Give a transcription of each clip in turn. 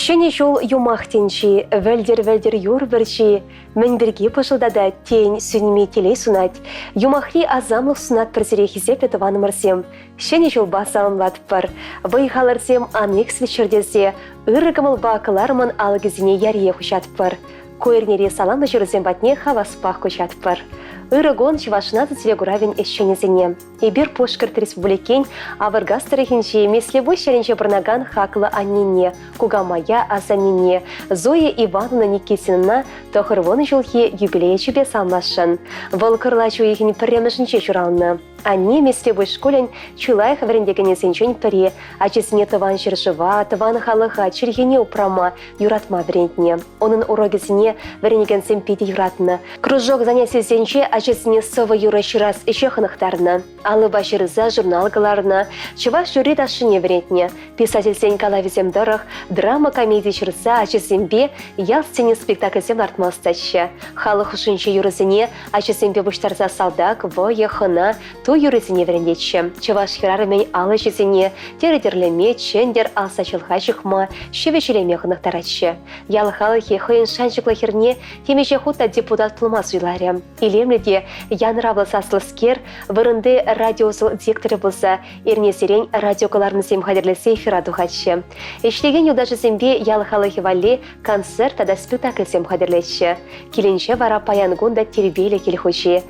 Шене жол юмахтенчи, вельдер юрберчи, менберге пошылдада тень сүнме телей сунать, юмахри азамлық сунат пірзерехизе петованы мырсем. Шене жол басалын ватпар, вайхаларсем анекс вечердезе, ырыгымыл бақылармын алгызіне ярие хушатпар. Койернере саламы жүрзем батне хаваспах кучатпар. Ирагон чевашнаты телегуравень эшченезене. Ибир пошкарт республикень, аваргас тарихинчи, меслевой шаренче барнаган хакла аннине, кугамая азанине, Зоя Ивановна Никитина, тохырвон жылхи юбилей чебе самлашын. Волкырлачу ихин премешнче чуралны. Они меслевой школень чулайх варендегене сенчень паре, а чесне таван шершива, таван халаха, чирхине упрама, юратма врентне. Онын урогезіне варенеген семпиди юратны. Кружок занятия сенче, а чесне сова юращи раз еще ханахтарна. Алы баширыза журналгаларна, чеваш жюри дашыне врентне. Писатель сень калавизем дорох, драма комедия чырса, а чесембе ял сцене спектакль зем артмастаща. Халах ушынче юрызіне, а чесембе буштарза салдак, воя, хана, то юрызіне врендече. Чеваш хирарымен алы чесене, тередерлеме, чендер алса чылхачықма, шевешелеме ханахтарачы. Ял халахе хойын шанчықла херне, темеше хута депутат плумас уйларе. Илемледе янравлы саслыскер, вырынды радиосыл дикторы болса, ернесерен радиокаларын сем хадерлесе эфира духатшы. Эшлеген юлдашы сембе ял халахе валли концерт ада спектакль сем хадерлечі. Келенше вара паянгунда тербелі келхучи.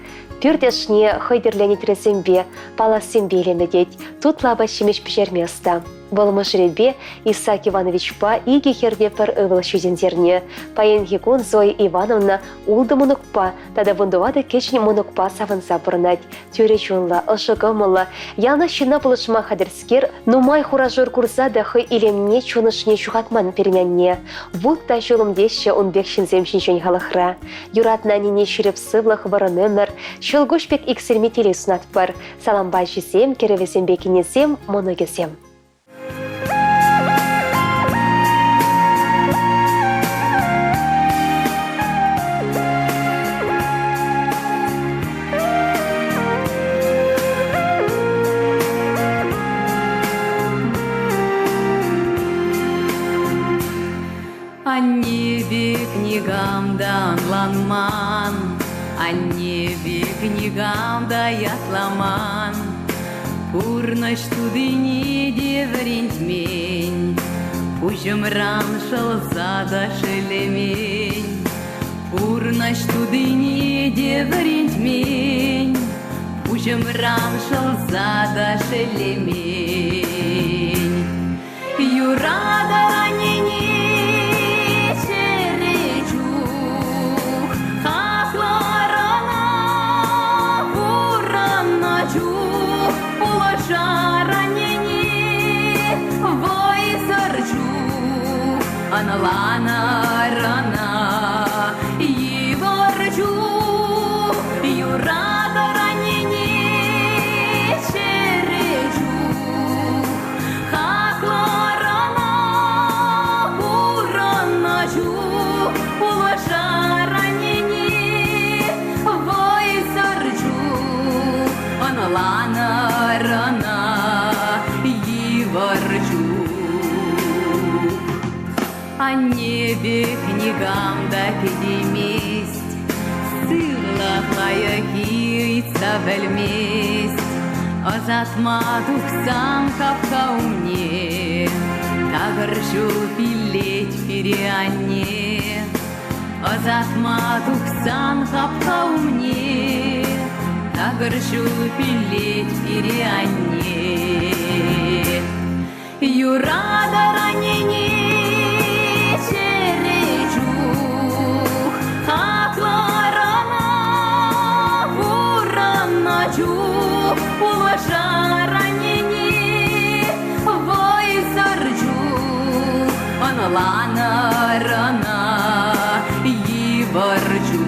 Пюрдешне хойдерлене тресембе, палас сембеле медеть, тут лаба шимеш пешерместа. Болмыш редбе Исаак Иванович па иге херде пер ывыл шузензерне. Паенхикун Зоя Ивановна улды мунукпа, тада вундувады кечне мунукпа савынса бұрнать. Тюре чунла, ышыгымыла, яна шына бұлышма хадерскер, нумай хуражыр курса дахы илемне чунышне чухатман переменне. Вуд та жолымдеші унбек шинземшіншен халахра. Юратна нене шіріп сывлық варынымыр, шылгушпек иксерме теле сунат бар. Саламбай жесем, керевесем бекінезем, моногесем. Аннебе книгамда анланман, аннебе книгамда ятламан. Курнаш тудыни деврентмень, пужымран шалзада шелемень. Курнаш тудыни деврентмень, пужымран шалзада шелемень. Юрада ранени Аналана рана и ворчу, юрада ранени черечу, хакла рана ураначу, улаша ранени вой зарчу, аналана рана и ворчу. А небе книгам да кедеместь, сырлахая кийца вельместь, азатма тухсан капка умне, тагыршу пилеть переанне. Азатма тухсан капка умне, тагыршу пилеть переанне. Юрада ранени улаша ранени вой зарчу, аналана рана и ворчу.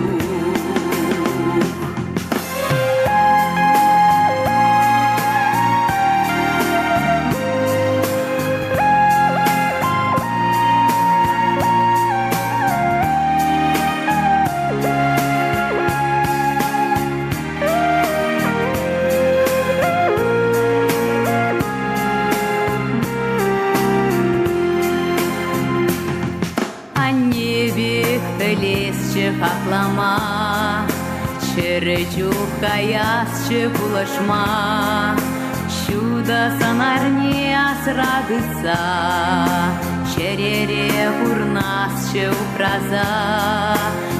каясчы булашма, чудо санарне асрадыца, черере курнасчы упраза,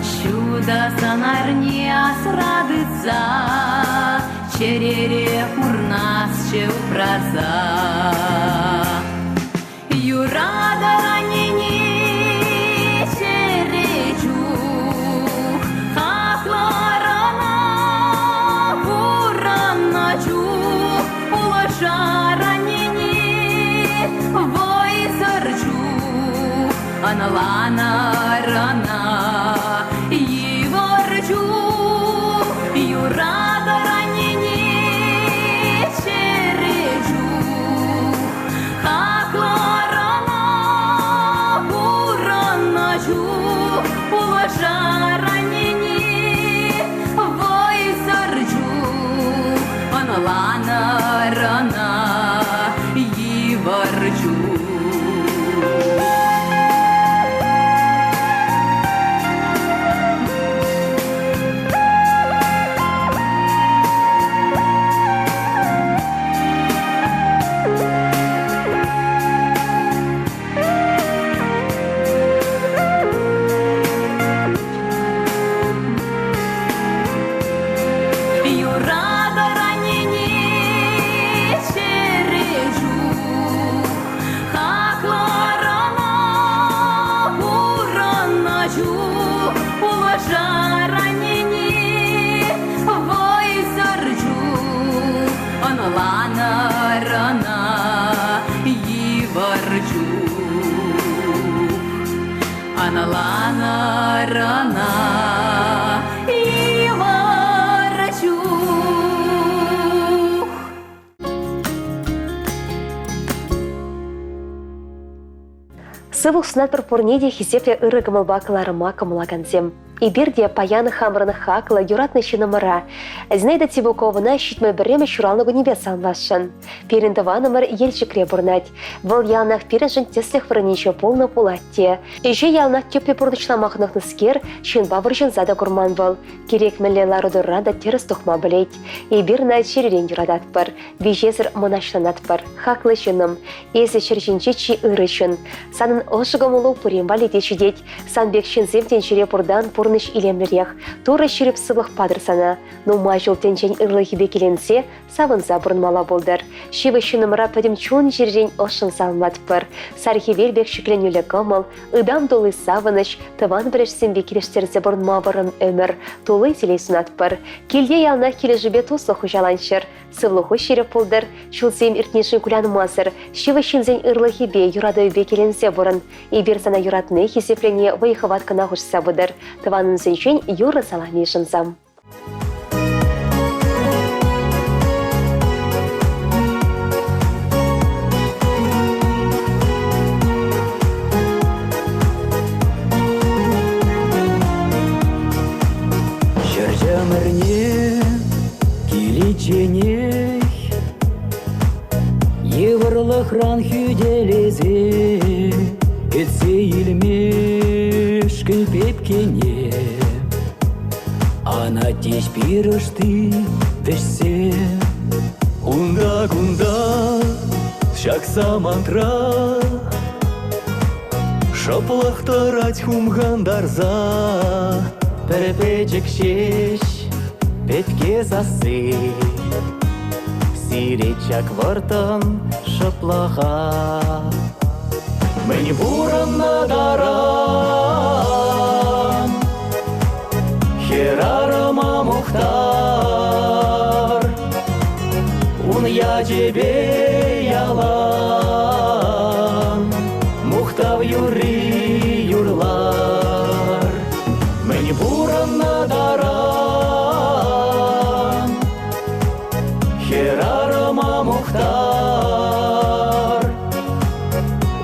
чудо санарне асрадыца, черере курнасчы упраза. Юрада ранени черечу, хакларана бураначу, улаша ранени войзарчу, аналана рана иворчу, юрада ранени черечу, хакларана бураначу, улаша ранени войзарчу, аналана рана иворчу. Юрада ранени черечу, хакларана бураначу, улаша ранени войзарчу, аналана рана иворчу, аналана рана иворчу. Сывық сунат бір порнеде хизепле ыры гымылбакыларыма кымылагансем. И бирде паяны хамраны хакла юратны шинамыра. Знайда Тибуковына щитмы біреме шуралнығу небес алмашын. Періндаванымыр елчікре бұрнать. Выл ялнақ пережін теслих вырынече полны пулатте. Иже ялнақ тепле бұрдышламақнық ныскер, шын бавыржын зада курман был. Керек міллелары дұррада теріс тұхма білейт. И бірна черерен юрадат бір. Вежезір мұнашланат бір. Хаклы шыным. Езі шыржінче чи ыры шын. Санын ошығымылу пұрен валеде шүдет. Санбек шынземтен шыре пұрдан пурныш илемлерех, туры ширіп сывлық падырсана. Нума жылтен жән ырлығы келенсе, савынса бұрынмала болдыр. Шивы шынымыра пөдім чуын жерден ошын салмат бір. Сархивел бек шükленюлі кымыл, ыдам долы савыныш, тыван бірішсен бекелештерзе бұрынма бұрын өмір, толы зелей сунат бір. Келде ялна келі жібе туслығы жаланшыр. Сывлығы ширіп болдыр, шулсем иртнешін күлян мазыр, шивы шынзен ырлығы бе юрады бекеленсе бұрын. Ибір сана юратны хесеплене вайхываткына ғышса бұдыр. Тыванын сенчен юры салами жынзам. Жыржамырне киличенех, еврлых ран хюделезе, этсе илмеш кылпепкене. Ана теш пирышты дешсе, унда-гунда шакса мантра, шаплахтарать хумгандарза, перепечек шеш, петке засы, сиречак вартан шаплаха. Мені буран надаран, херарыма мухтар, ун я тебе ялан, мухтав юри юрлар. Мені буран надаран, херарыма мухтар,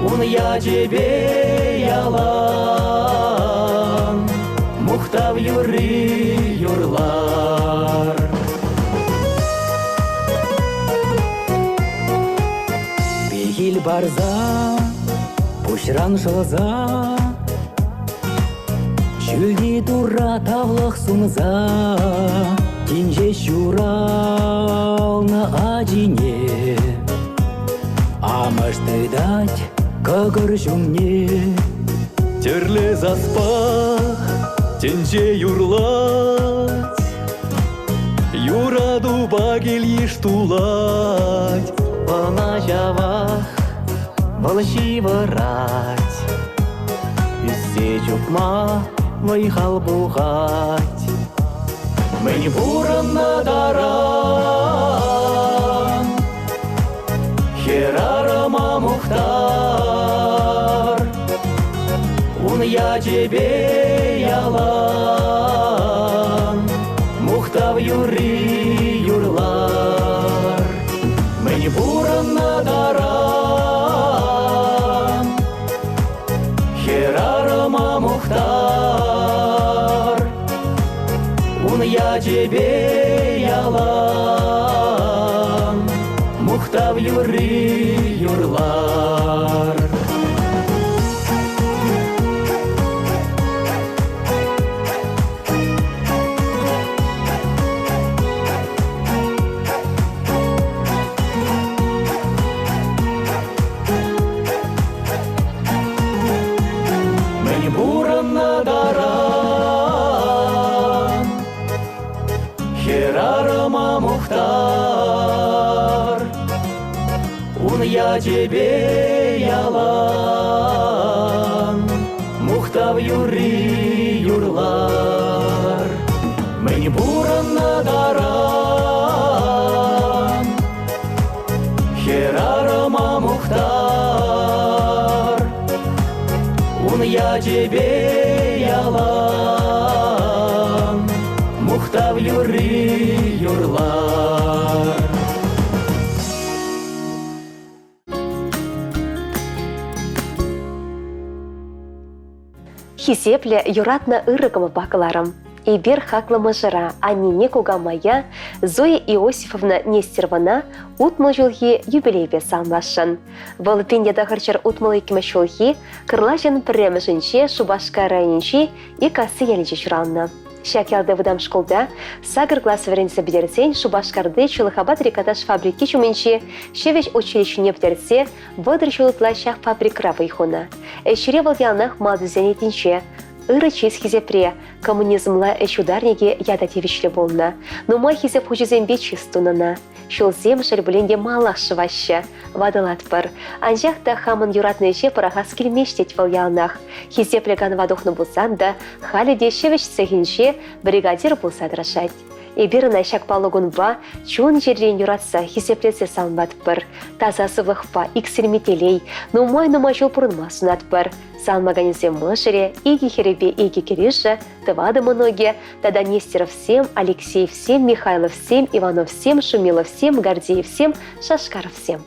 ун я тебе ялан, мухтав юри юрлар. Бегил барза, пушран шылза, чүлди дура тавлық сумза, Тинже щурал на адине, а мышты дать кагыр жүмне. Терле заспах, тенже юрлать, юраду багел еш тулать. Вана жавах, волши вырать, үссе чукма выйхал бухать. Мені буранна даран, херарама мухтар, ун я тебе ялан, мухтав юри юрлар. Мені буранна даран, херарама мухтар, я тебе ялан, мухтав юри юрлар. Мені буранна даран, херарама мухтар, ун я тебе ялан, мухтав юри юрлар. Мені буранна даран, херарама мухтар, ун я тебе ялан, мухтав юри юрлар. Хисепле юратна ырыкымы бакыларым. Ибер хаклымы жыра, анине кугамая, Зоя Иосифовна Нестеровна утмыл жылхи юбилейбе самлашын. Валытын ядағырчар утмыл икімі шулхи, кырлажын пірремішінче Шубашка районче и касы елінче шыралны. Шакелде выдам школда, сагыр класс веренсе бедерсен Шубашкарды чулыхабат рекаташ фабрики чуменче, шевеч училищуне бдерсе, выдыр чулытла шах фабрикра выйхуна. Эшире вал ялнах малдызен етінче, ыры чиз хизепре, коммунизмла эшударниге ядатевичле болна, но мой хизеп хучизембе чистунана. Шулзем шербленде малах шываща, вадылат пыр. Анжақта хамын юратны же парахас келмештет вал ялнах. Хизепле ган вадохны булсан да, халиде шевеч цехинче бригадир булса драшать. Эбирына шакпалыгунба, чун жерден юратса хизеплесе салмат пыр. Тазасы вăхпа иксерметелей, но мой жол пурынма сунат пыр. Салмаганезе мышере, иги херебе иги кереша, тывады многие, тогда Нестеров всем, Алексей всем, Михайлов всем, Иванов всем, Шумилов всем, Гордеев всем, Шашкаров всем.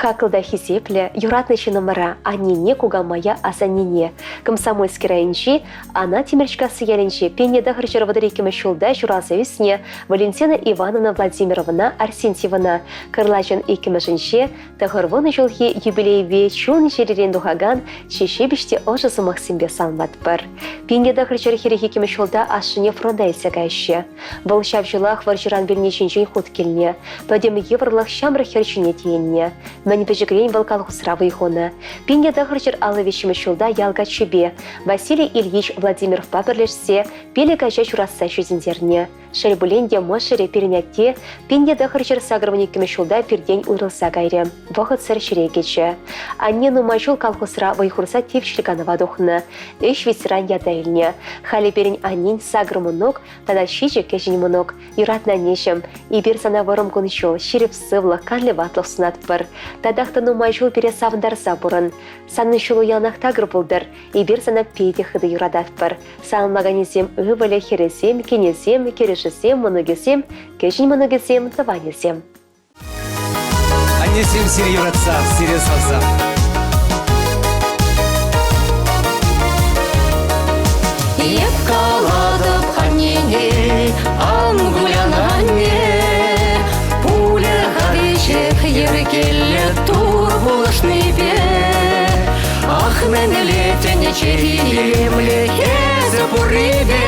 Хакылда хизепле, юратны номера, аннине кугалмая асаннине. Комсомольский райончи, ана темирчкасы яленчи, пенеда хрчеровадрикиме шулда журасы весне, Валентина Ивановна Владимировна Арсентьевна, Кырлачын икимешинче, тахырвоны жолхи юбилей вечун жеререн духаган, чешебиште ожасы Максимбе салматпыр. Пенеда хрчерхерехикиме шулда ашыне фронда исегайще. Волшав жылах варжыран белнечинчен худ келне, подем еврлах шамры херчине тиенне. Мән бежегрейн волкал хусравы ихона. Пенеда хрчер алывещиме шулда ялга чебе. Василий Ильич Владимиров паперлешсе, пели кача чураса шузиндерне. Шельбуленде мошере перенятте, пенеда хрчер сагрываникиме шулда пердень урылса гайре. Вахыт сыр шерегече. Анне нумайшул колхозра вайхурса тевчликанова духна. Эш ветеран ядайльне. Хали перень аннин сагрымунок, тада щиче кешеньмунок. Юратна нешем. И бир сана вором куншол, шереп сывлах, канлеватлых снатпыр. Тадахта нумайшул пересавндарса бурын. Санны шулу ялнах тагр булдыр. И бир сана пейте хыды юрадатпыр. Салмаганезем ывале хересем, кенезем, керешесем, моногесем, кешень моногесем, таванесем. Аннесем сир юратса, сире савса. Епкаладып аннене, ангулянанне, пуля хавичек еркелле тур булышны бе. Ах, менелетене чериемле хезе бурыбе,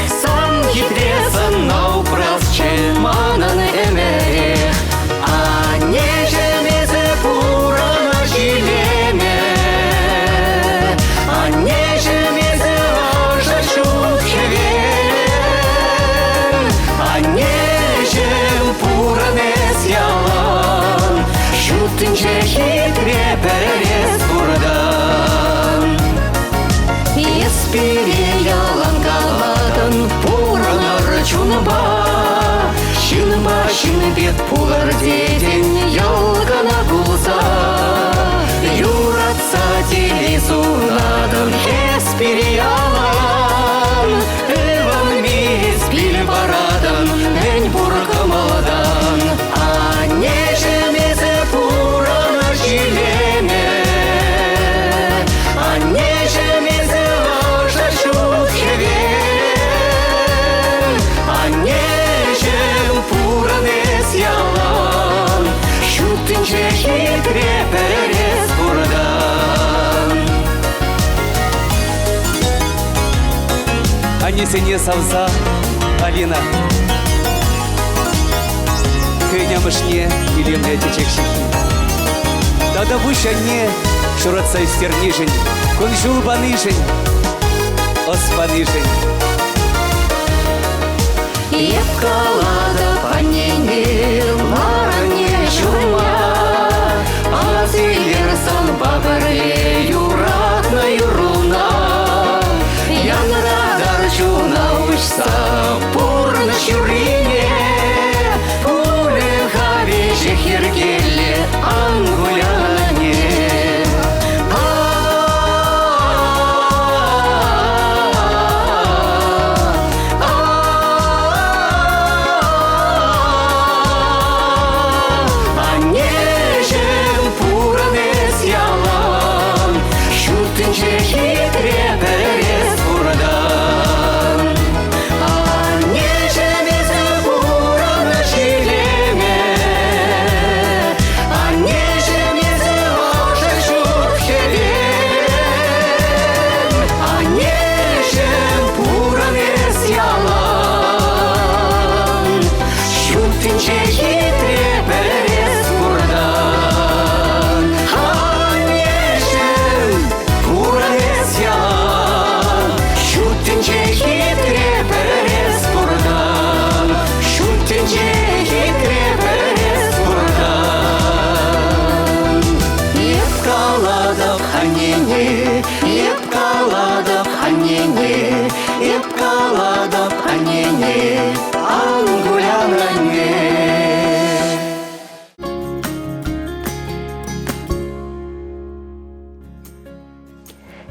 сан хитресан наупрас чеманан эмерех, аннежемезе пурана жилеме, аннежемезе ажа шухевен, аннежем пуранес ялан, шутынче хитре перес бурдан. Еспире ялан каладан пуранар чунба, шынба шынбет пулар деден ялгана булса, юратса телесунадан еспире ялан, эван мис бил барадан, мен буркамаладан, аннежемезе пурана жилеме, аннежемезе ажа шухевен, аннежем пуранес ялан, шутынче хитре перес бурдан. Аннесене савса, Алина. Кынямышне илемле течекшихи. Тада бушанне шуратса истернижень, кунжул баныжень, оспаныжень. Епкалада панене, маране чума, азилерсан бабырле юратна юруна, янрадар чуна учса пурна шурине, пуле хавише хиргеле ангуляне. Аннежем пуранес ялан, шутынче хитре перес бурдан. Аннежемезе пурана жилеме, аннежемезе ажа шухевен, аннежем пуранес ялан, шутынче хитре перес бурдан. Аннежем пуранес ялан, шутынче хитре перес бурдан, шутынче хитре перес бурдан. Епкаладып аннене, епкаладып аннене, епкаладып аннене, ангулянанне.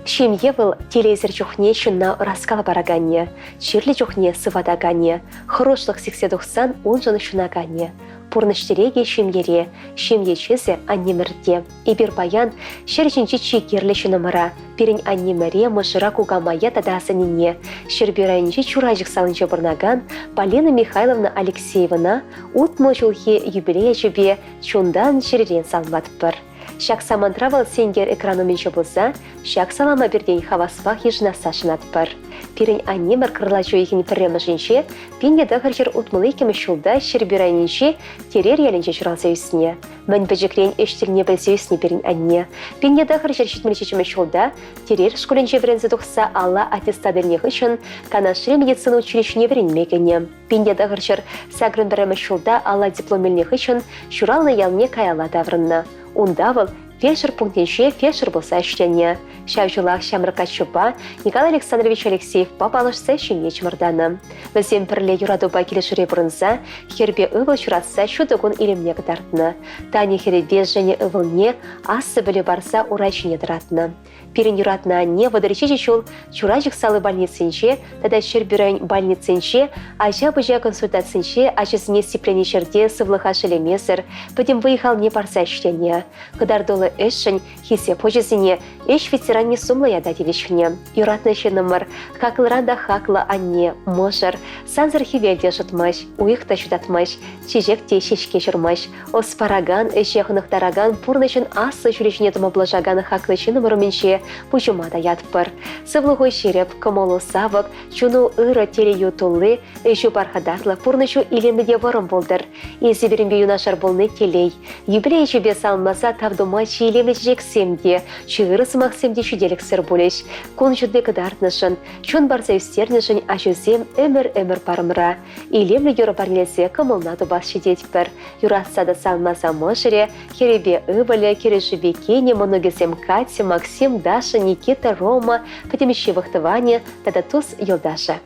Шемье был телевизор чухне чунна раскала бараганне, чирли чухне сывадагане, хорошлых сикседухсан унжаны шунагане, пурныштереге шимьере, шимьечесе аннемерде. Ибир баян шерчинчи чикерле шынымыра, пирень аннемере мышыра кугамая тадасынине, шербирайнчи чуражик салынчы бурнаган Полина Михайловна Алексеевна утмы жылхи юбилея жібе чундан шеререн салматпыр. Шак самантравал сенгер экрануменче болса, шак салама берден хаваспах ежна сашынатпыр. Пирень аннемер кырлачу ихин пірремішінше, пенге дағыржыр утмылы кемі шулда шербирайнинше терер елінче журалса үсіне. Мін бәжікрен эштеріне білсе үсіне пирень анне. Пенге дағыржыр шетмелчечеме шулда терер школенче бірінзі тұқса алла аттестадырнех үшін канашри медицина училищіне бірінмегіне. Пенге дағыржыр сагрын бірімі шулда алла дипломельнех үшін журалны ялне каяла даврынна. Ундавыл фельдшер пунктенше фельдшер болса іштене. Шавжылақ шамырқа чупа Николай Александрович Алексеев папалышса шүнне чымырданы. Візем пірле юрадуба келешіре бұрынса, хербе ывыл чуратса шудығын илемне кыдартны. Тани хербе және ывылне асы білі барса урайшыне дыратны. Пирин юратна не водоречече чул чуражик салы больницинче, тада шербирайн больницинче, ажа-быжа консультацинче, ажызіне сиплене шерде сывлыха шелемесір, потім выехал не барса іштене. Кыдардолы эшшін хисе пожызіне, эш ветеран не сумлая дадилишне. Юратна шенымыр, хақлыранда хақлы анне, мошыр, санзыр хивелде жытмыш, уйықта жудатмыш, чежекте шешке жүрмыш, оспараган, эшеғынықтараган, пурнышын асы жүрішіне тымаблажаган хақлы шенымырыменше, пучумада ятпыр. Сывлыгой шереп, комолу савык, чуну ыры теле ютулы, эшу бархадатлы, пурнышу илемеде варым болдыр. Есі бірінбе юнашар болны телей. Юбилей жібе салмаса тавдума чийлемле жексемде, чығырыс мақсемде шүделік сыр болеш. Кон жүдді кыдартнышын, чун барса үстернішін ашызем өмір парымыра. Илемле юры барнелесе комылнаду бас шедетпір. Юратсада салмаса мышыре, херебе ывылі, керешібе кене, моногесем Катя, Максим, Даша, Никита, Рома, потім ще вахтування та датус Йолдаша.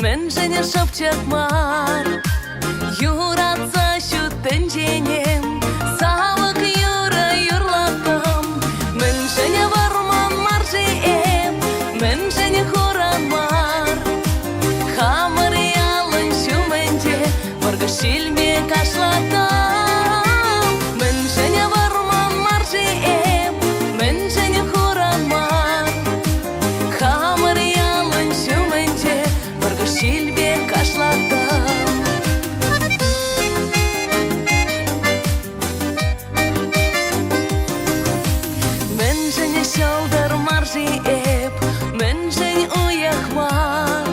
Мен және шапчак мар, юратса шүттен женем, савык юра юрлатым. Мен және варман мар жием, мен және хуран мар. Хамыр ялын шуменде, варга шилме кашлатым. Мен және варман мар жием, мен және хуран мар. Хамыр ялын шуменде, шилбе кашлатым. Мен және шалдар маржи еп, мен және уяқ мар.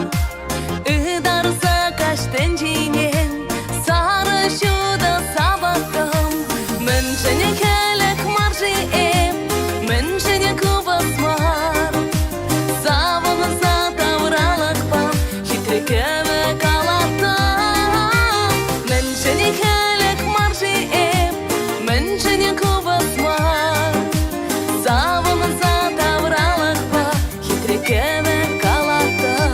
Ыдарса каштен жинен, сары шуда сабаттым. Мен және келек маржи еп, мен және кубас мар. Савыны сатавралық пам, Кеме калатым. Мен және келек маржи еп, мен және кубас мар. Савымын сатавралық па, хитре кеме калатым.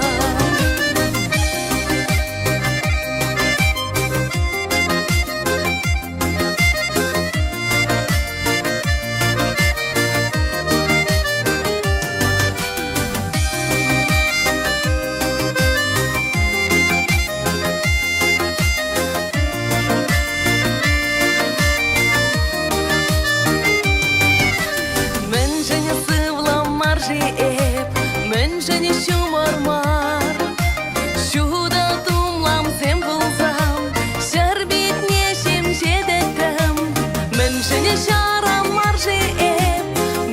Мен және шумар мар, шуда тумлам сен болсам, шарбит нешем жедеттім. Мен және шарам маржи еп,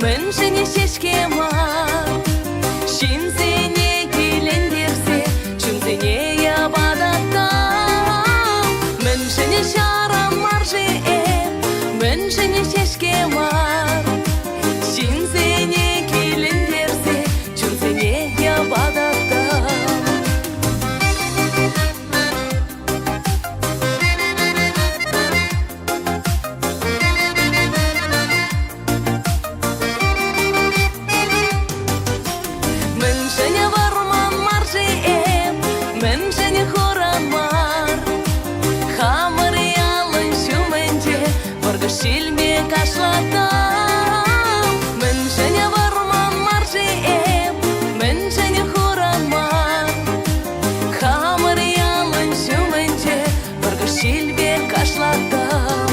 мен және шешке мар. Шин сене келендерсе, чүн сене ябадаттам. Мен және шарам маржи еп, мен және шешке мар. Шин сене келендерсе, чүн сене ябадаттам. кашладам. Мен жене варман маржи эм, мен жене хураман. Хамыр ялын шуменче, бұрғы шилбе кашладам.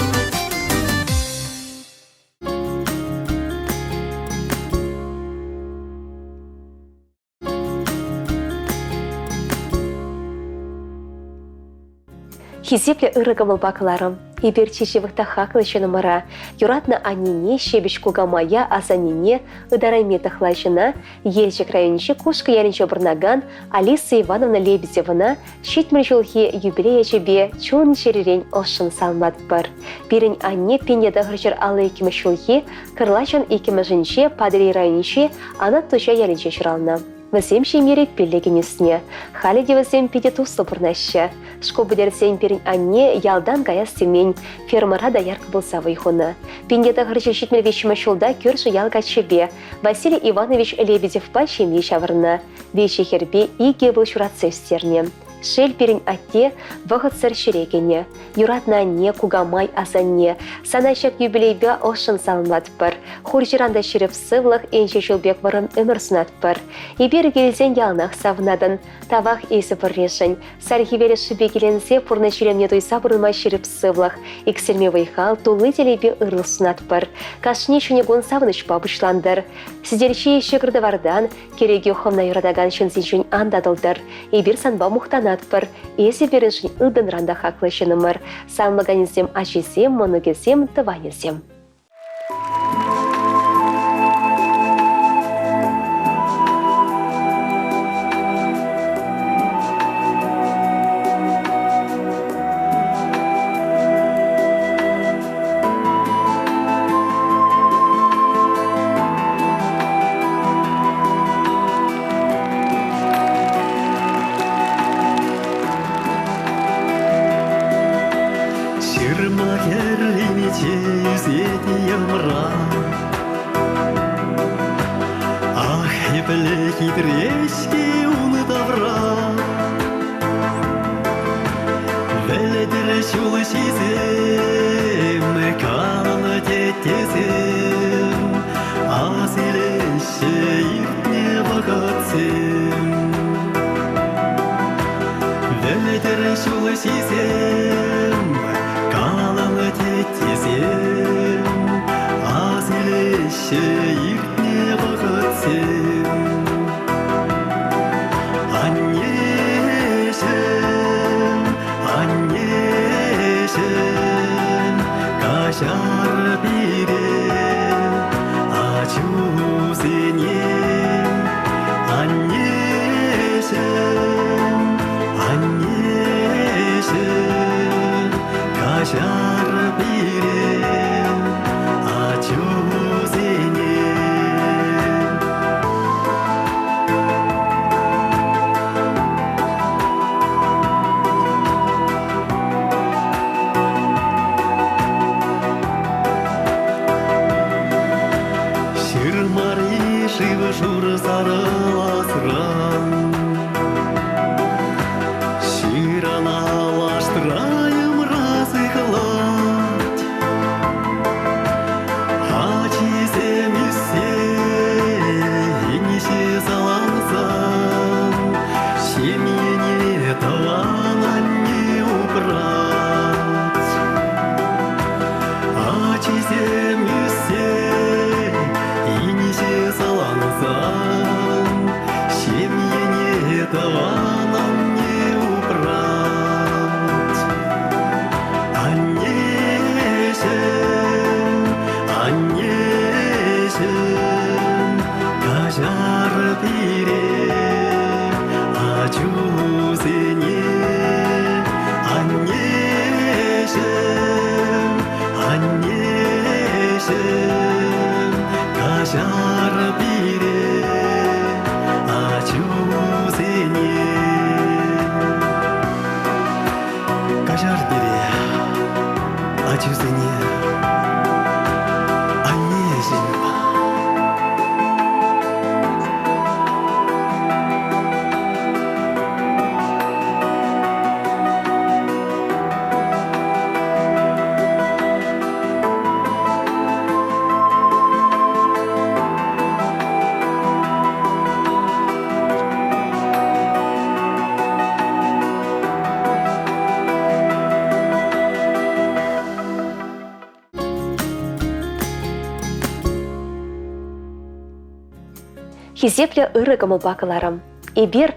Хизепле ырыгымыл бакыларым. Ибер чечевықта хақлышыны мара. Юратна анине шебіш кугамая азанине ыдарайме тахлайшына елчек районче кушка яринче бұрнаган Алиса Ивановна Лебедевна шетмір жылхи юбилея чебе чон черерен ошын салмат бар. Бірін анне пенеда ғырчыр алы екімі шулхи кырлачан екімі жынче падри районче ана туча яринче шырална. Васем шемері пелеген үсіне. Халиде васем педе туслы бұрнаща. Шкобы дерсен перін анне ялдан гаяс семень. Фермара да яркы болса вайхуна. Пендеда ғырчы шетмел вешімі шулда көрші ялга чебе. Василий Иванович Лебедев па шемей шавырна. Веші хербе иге был шуратсы үстерне. Шел перін атте вағыт сыр шерегене. Юратна не кугамай азанне. Санайшак юбилейбе ошын салынат бар. Хуржиранда шеріп сывлық энші жылбек варым өмір сынат бар. Ибер келзен ялнақ савынадын. Тавақ есі біррешін. Сархивелі шыбегеленсе пұрны шеремне дойса бұрынма шеріп сывлық. Иксерме вайхал тулы телебе ырыл сынат бар. Кашне шунегон савыныш бабышландыр. Сіздерші шекірді вардан кереге хомна юрадаган шынсеншін андадылдыр. Ибер санба мұқтанат бар. Есі беріншін ұдын ранда хақлышынымыр. Салмаганезем ачесем, моногезем, тыванезем. Хизепле ырыгымы бакыларым. Ибир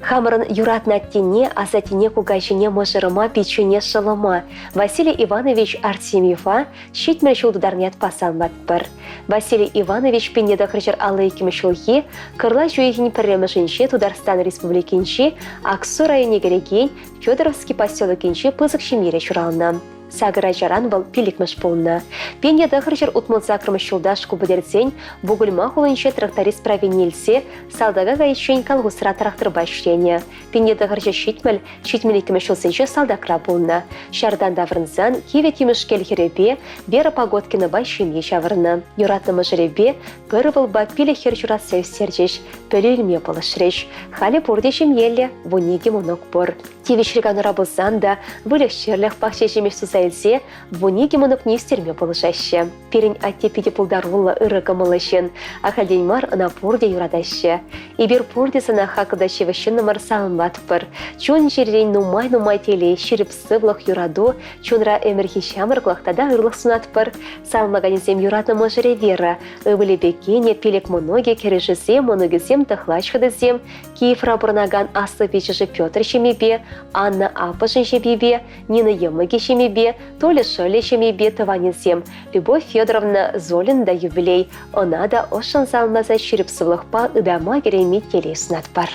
хамырын юратна тине, азатине кугайчине мыжырыма пичуне шылыма. Василий Иванович Артемьева щитмер шулдударнят пасалмат бір. Василий Иванович пенеда хрычыр алайким шулхи, кырла жуегин пірремышінше Тударстан Республикинчи, Аксу районе гереген, Федоровский поселокинчи пызык шемере чурална. Сагыра жаран был пиликмыш полна. Пенья дахрычыр утмыл закрымыш шулдаш кубыдерцень, бугульма хулынче тракторист правенилсе, салдага гайчень калгусра трактор башчене. Пенья дахрычыр щитмеликмыш шулсенче салдакра полна. Шардан даврынзан, киве кимышкел херебе, бера погодкина башчене чавырна. Юратнымы жребе, бір был пиле херчура сев сердеч, пөлілме полышреч. Хали бурдешем еле, вуниге монок бор. Тивишриган рабылзанда, вылек пахчешемеш сузайлзе, вуниге монок не стерме полышаще. Перень аттепиде пулдарула ырыгымылышын, ахальденьмар на пурде юрадаще. Ибир пурдесына хакыдаче ващынны марсалынмат бір. Чун жерден нумай теле, ширіп сывлық юраду, чунра эмерхи шамырглық тада ырлық сунат бір. Салмаганезем юратнымы жыре вера, ывылебекене пилек моноге кережізем, моногезем тахлачхадызем, Киев рабырнаган аслы вечежі Петр шемебе, Анна Апашин шемебе, Нина Емыге шемебе, Толя Шөле шемебе тыванезем, Любовь Федоровна Золин да юбилей, она да ошын салмаза ширіп сывлықпа ыдама керемет теле сунат бар.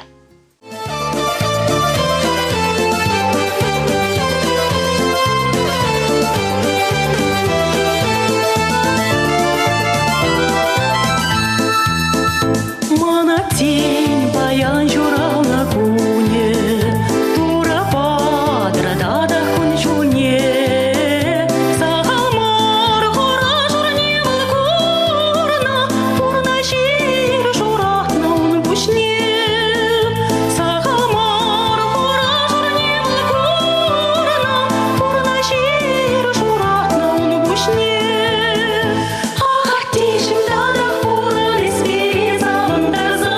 Тень баян журал на куне, тура падра дада хун чуне. Сахалмар хора журне валкурна, пурна шир журатна он бушне. Сахалмар хора журне валкурна, пурна шир журатна он бушне. Ах, тишим дада хора респи завандарза.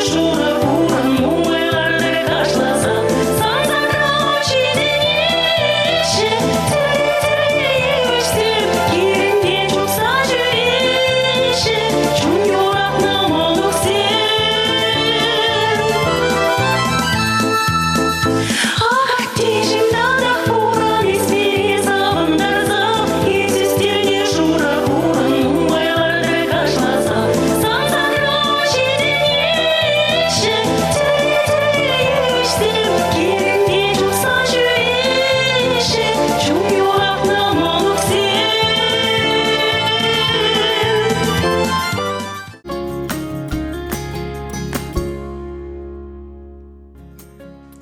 Жура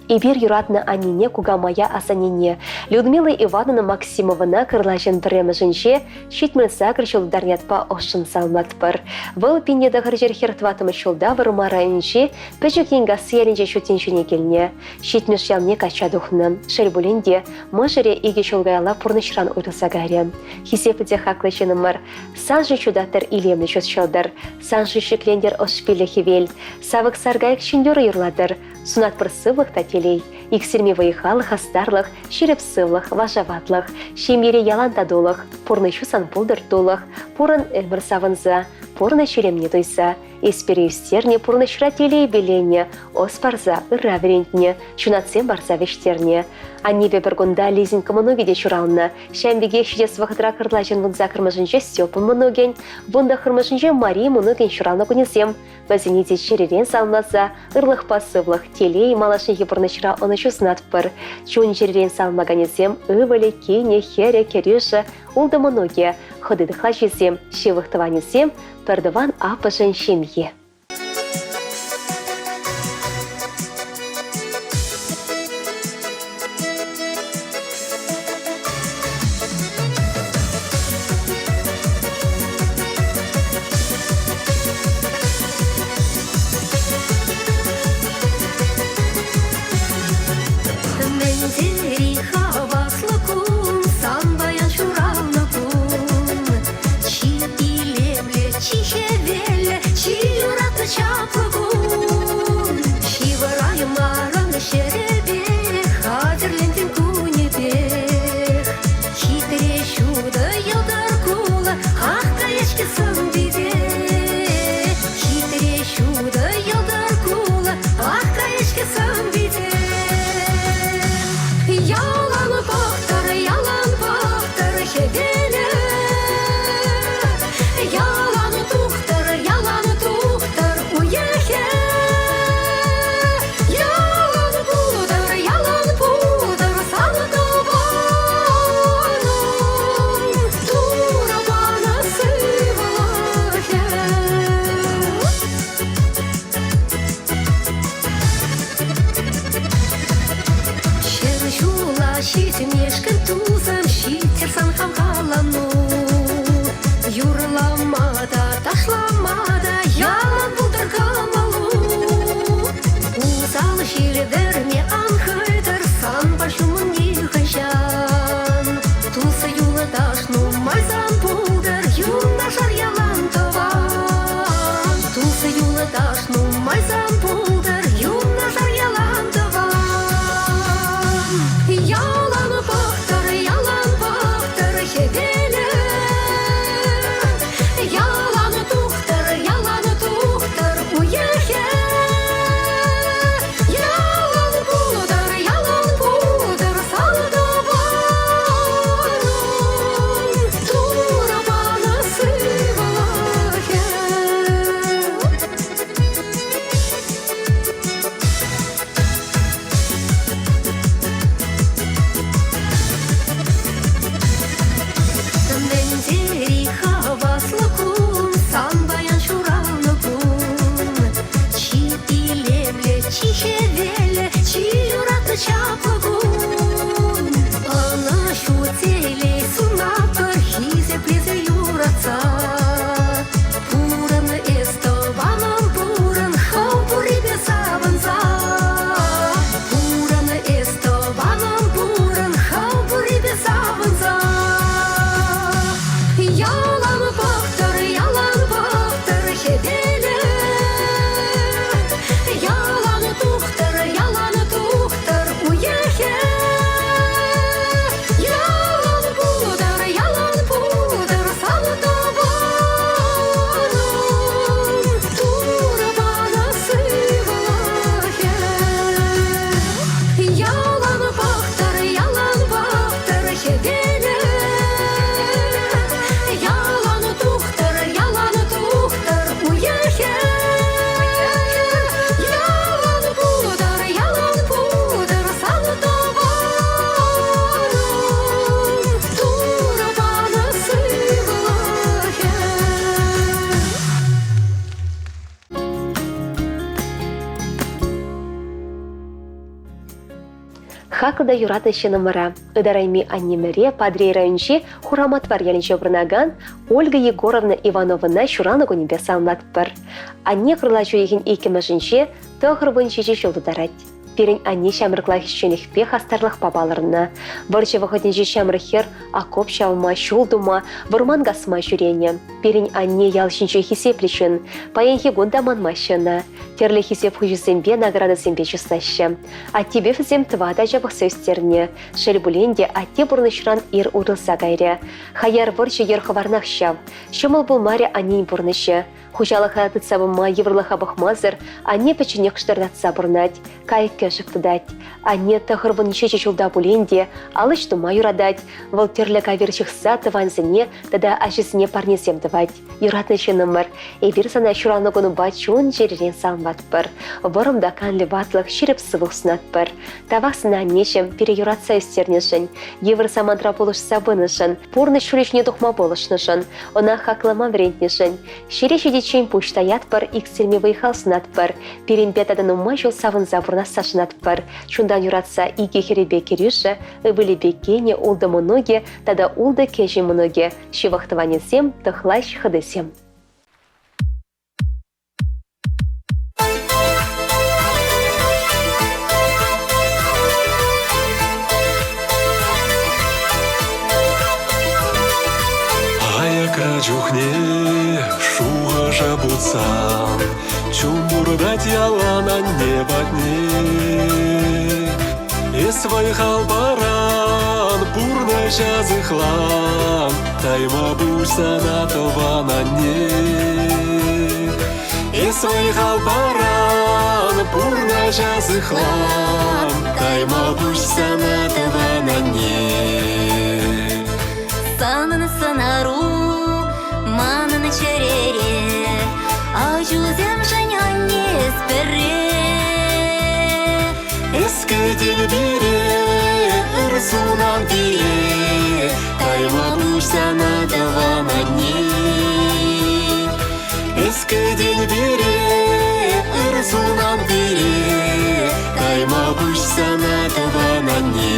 И бир юратна анине куга моя асанине. Людмила Ивановна Максимовна кырлашын премежинче шитмен сакр чулдарнятпа ошын салматпыр. Выл пинеда гыржер хертватымы чулда вырмарайынче пэчек енгасы елінже шутеншіне келне. Шитмеш ялне кача духны. Шельбуленде мыжыре иге чулгайла пурнышран уйтылса гаре. Хисепіде хаклышынымыр. Санжы чудаттыр илемні чөтшылдыр. Санжы шиклендер ошпилі хевел. Савык саргайк шиндеры юрладыр. Сунат пыр сывлық тателей. Иксерме вайхалық, астарлық, шереп сывлық, важаватлық. Шемере ялан тадулық. Пурнышу санпулдыр тулық. Пурын өмір савынза. Пурны шеремне тойса. Эспереюстерне пурнышра телей белене. Оспарза ырра верентне. Чунатсем барса вештерне. Аннебе біргунда лизинг многиде чурална. Шәмбеге шидес вақытра кырлажын вұнза кырмышынче Степын многен. Вұнда кырмышынче Мария многен чурална күнесем. Бәзінеде черерен салмаса, ырлық пасывлық, телей малашын ебірнышыра оны чуснатпыр. Чун черерен салмаганесем, ывылі, кейне, хере, керюша, улда многе. Ходыдықла жесем, шевықтыванесем, пәрдіван апышын шемье. Yalan tuh Хакылда юратышы номера. Ыдарайми аннемере Падрей районче хураматвар ялинче бұрнаган Ольга Егоровна Ивановна шураны гонебе салматпыр. Анне қырлачу еген екімішінше тұғыр бұнчече жылды дарать. Перен анне шамырклах шенехпе хастарлық бабаларына. Варче выходнеже шамырхер акоп шалма, шулдума, вырман гасма жүрене. Перен анне ялшинче хисеплешін, паянхи гонда манмашына. Терлі хисеп хужысембе награды сембе чусташы. А тебе фізем твада жабық сөстерне. Шелбуленде атте бұрнышран ир урылса гайре. Хаяр варче ерховарнақ шав. Шымыл бұл маре аннен бұрнышы. Хужалыха тыцабыма еврлыха бахмазыр, анне печене кштардатса бұрнать, кайық кәшік дать. Анне тахырбын нешече жылда буленде, алыш тума юрадать, валтерлі каверчихса тыванзыне, тада ашысыне парнесем давать. Юратнышы номер, эбір сана шураны гуну бачун жеререн салматпыр. Вырымда канлі ватлық ширіп сывық сынатпыр. Тавақсына аннешем переюратса үстернешін, евр самантра болышса бынышын, пурны шүрешне тухма болышнышын, она хаклама врентнешін. Ширешеде чейн пуштаятпыр, иксерме выйхалсынатпыр, перемпетадан умажыл савын забурна сашынатпыр. Шундан юратса иге херебе керюші, ывылі бекене улды мұноге, тада улды кежі мұноге, шивақтыванесем, тұхлаш хыдысем. Чухне шуга жабуцан, чумурдать ялана небатне. И своих албаран пурна жазыхлан, тайма буйса на тована не. И своих албаран пурна жазыхлан, тайма буйса на тована не. Санын сынару маны на черере, а жузем женя не спере. Эске день бире, ырсунан бире, тайма буйса на давана не. Эске день бире, ырсунан бире, тайма буйса на давана не.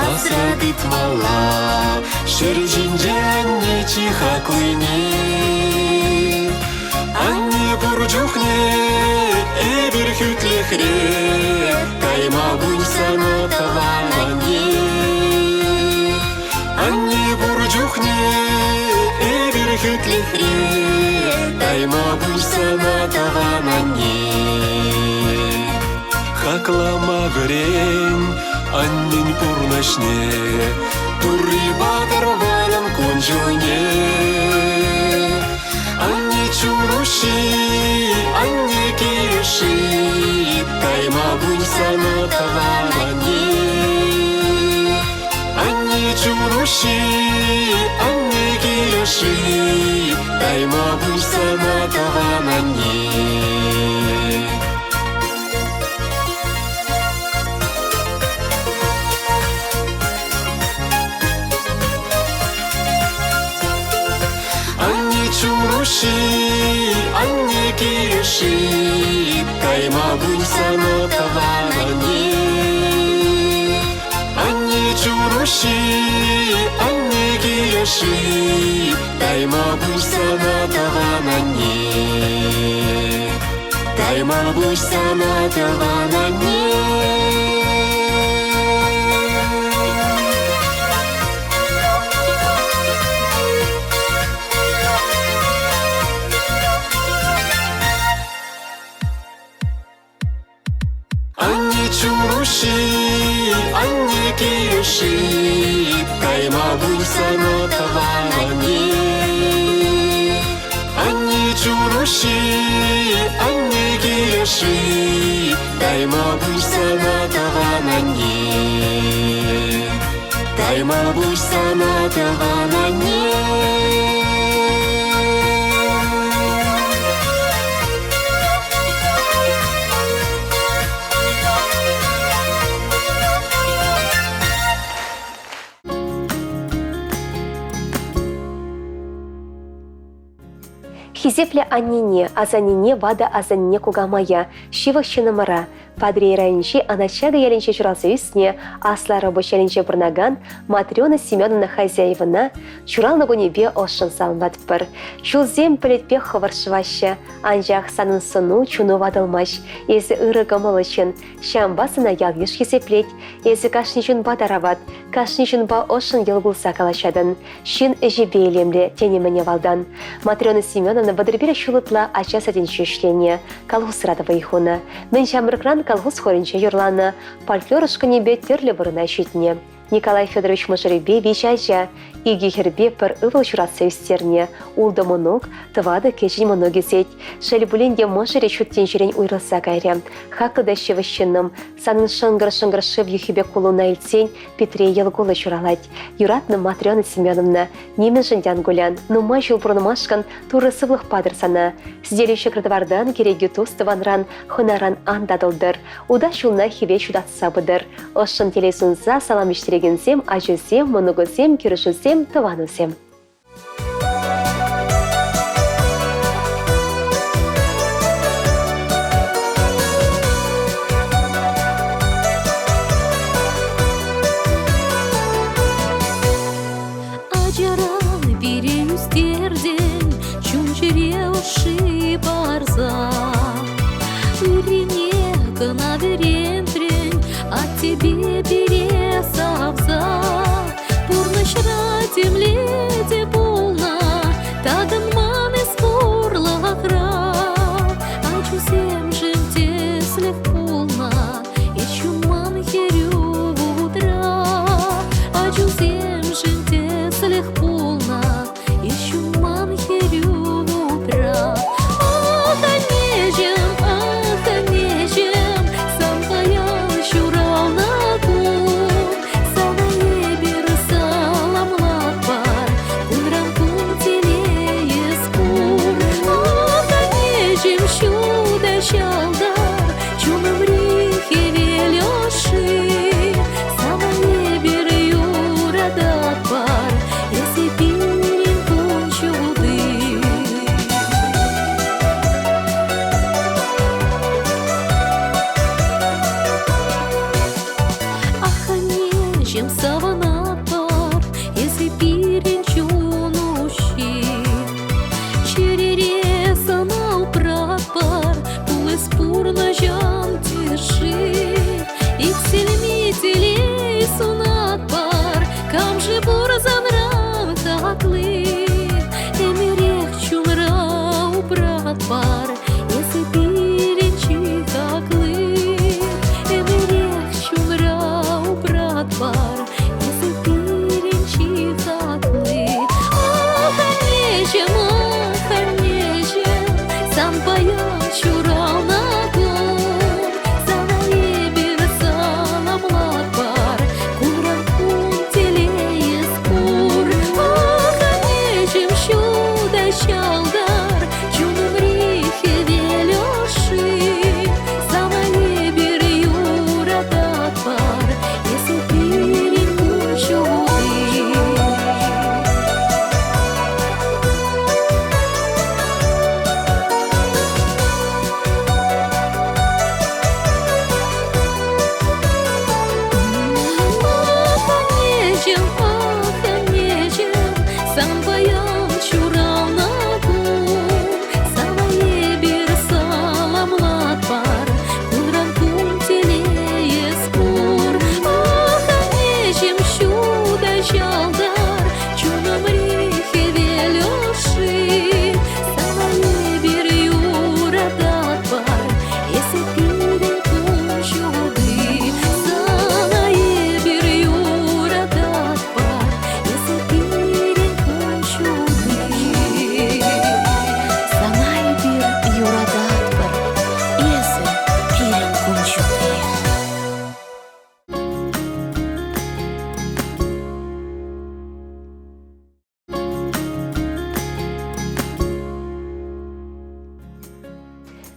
Асрады твала, шережинже анне чиха клыне. Анне бурджухне, эбир хүтлехре, тайма буйса на тавана не. Анне бурджухне, эбир хүтлехре, тайма буйса на тавана не. Хаклама грень, аннен пурнашне, туры батырванын конжуне. Анне чуруши, анне киреши, тайма буйса на тавана не. Анне чуруши, анне киреши, тайма буйса на тавана не. Чуруши, анне киреши, тайма буйса на тавана не. Анне чуруши, анне киреши, тайма буйса на тавана не. Тайма буйса на тавана не. Чуруши, анне киреши, тайма буйса на тавана не. Анне чуруши, анне киреши, тайма буйса на тавана не. Тайма буйса на тавана не. Хизепле аннине, азанине вада азанине кугамая, шивах чинамара. Падрей райончи аначага яленче чуралсы үстіне, асла рабочий яленче бұрнаган Матрена Семеновна хозяевына чурал нагонебе ошын салынбат бір. Чулзем пілетпе хываршывашы, анжақ санын сыну чуну вадылмаш, езі ыры гамылышын, шамбасына ялгеш хизеплет, езі кашничун бадарават, кашничун ба ошын ел булса калашадын, шин эжебе елемле тенемене валдан. Матрена Семеновна бадырбире шулытла ача саденче үшление, колхоз радовый хуна. Мен жамрыкран колхоз хоринче юрланы, фольклорышкы небе терлі бұрына шетіне. Николай Федорович Мажаребе вичайча, иги хербе пір ывыл чурасы үстерне, улды мұнук, тывады кечін мұнуги зет, шәлбуленде Мажаре чуттен жерен уйрылса гайре. Хақыда шевішінім, санын шыңғыр-шыңғыр шыв юхибе кулуна илтсен, Петре елгулы чуралать. Юратны Матрена Семеновна, немен жындян гулян, нумай жыл бұрнымашкан туры сывлық падырсана. Сізделеші кірдвардан керегі тостыванран, хынаран андадылдыр. Уда шулна хиве чудатса бұдыр. Ошын телесунза салам иштірегенсем, ажызем, мұнығызем, керішізем, тыванызем. Ажаран берем үстерден, чунчере уши барза. Үрене гына берем трен, а тебе бере савза. Пурнышра темледе полна, тагын маны спорлахра. Ачусем жем теслев полна, и чуман херю утра. Ачусем жем теслев полна, и чуман херю утра. Ах, анежем, сам паял чурал на кул. Самое бир саламлат бар, кунрам кун телеес кур. Ах, анежем чуда чалдар, чумым рихе велёши. Самое бир юрадат бар, если пирин кун чуды. Аханежем саванат бар, если пирин чунуши. Черере санал прат бар, пулес пурна жан тиши. Иксельми телей сунат бар, камжи бурзанрам таклы. Эмерех чумра убрат бар, если пирин чихаклы. Эмерех чумра убрат бар, если пирин чихаклы. Ах, анежем, сам паян чурал на кун. Самое бир саламлат бар, кунран кун телеес кур. Ах, анежем чуда чалдар, чуным рихе велёши. Самое бир юрадат бар, если пирин кун чуды. Ах, анежем, сам паян чурал на кун. Самое бир саламлат бар, кунран кун телеес кур. Ах, анежем чуда чалдар, чуным рихе велёши. Самое бир юрадат бар, если пирин кун чуды. Самое бир юрадат бар, если пирин кун чуды. Самое бир юрадат бар, если пирин кун чуды.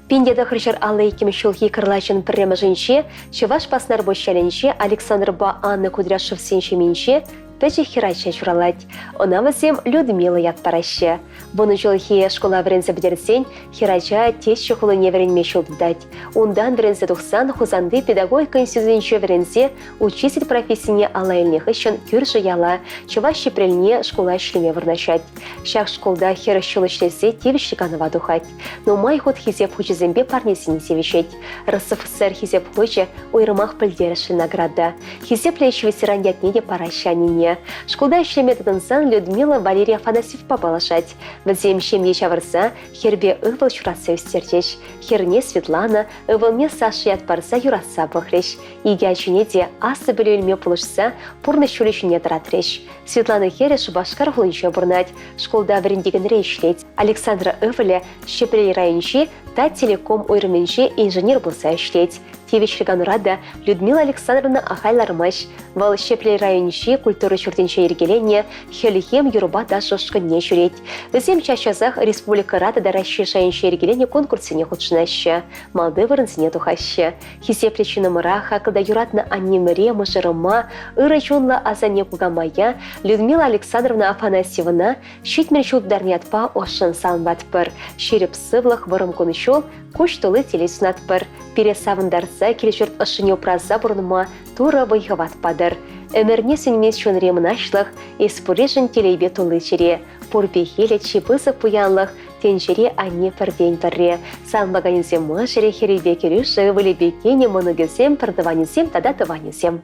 Пиндеда хрщар алейким шулхи кырлачын пірремі жинче, Чеваш паснар бощаленче, Александр ба Анны Кудряшев сенче минче, пәжі хирайша журалать. Она вазем Людмила ятпараще. Бұны жолхи школа врензе бідерсен, хирайша тез шухулыне вренме шулдать. Ундан врензе тухсан хузанды педагогика институтынче врензе учитель профессияне алайлних ищен күржі яла, чува шипрельне школа шлеме вырнашать. Шак школда хиры шулышлесе тевішліканова духать. Но май ход хизеп хучезембе парнесіне севещет. РСФСР хизеп хуче ойрымах пілдеріші награда. Хизеп лечь ветеран ятнеде паращанине. Школда шлеме тадынсан Людмила Валерия Афанасьев попалашать. Вазем шемье чавырса, хербе ывыл чураса үстертеш. Херне Светлана, ывылме Саша ятпарса юраса бахреш. Игячуне де асы білелме пулышса, пурны шулешуне тратреш. Светлана хереш башкар хулынче бурнать. Школда врендеген рейшлеть. Александра ывыле Шепрель районче та телеком ойрыменче инженер болса ишлеть. Тевичлиган рада Людмила Александровна ахайлармаш. Вал Шепрель районче культуры чуртенче ергелене, хелихем юруба да шошканне чуреть. Візем чашазах республика рада да расширшаенче ергелене конкурсыне худшнаща. Малды вырынсыне тухаща. Хисеплечі номера хакылда юратна аннемере мыжырыма, ырычонла азане кугамая, Людмила Александровна Афанасьевна щитмер чулдарне атпа ошын салынбатпыр. Шереп сывлых вырым конышол, куш толы телесунатпыр. Пересавындарса келешерт ышыне упраза бұрныма тура вайхаватпадыр. Өмірне сөнмес шөнре мұнашлық, еспурежін телейбе толы чере. Пурбехеле чебызы пуянлық, тенжере анне пірден бірре. Салынбаганезем мұжыре херебе керюші, вылебекене мұнығызем, пірдыванезем, тада тыванезем.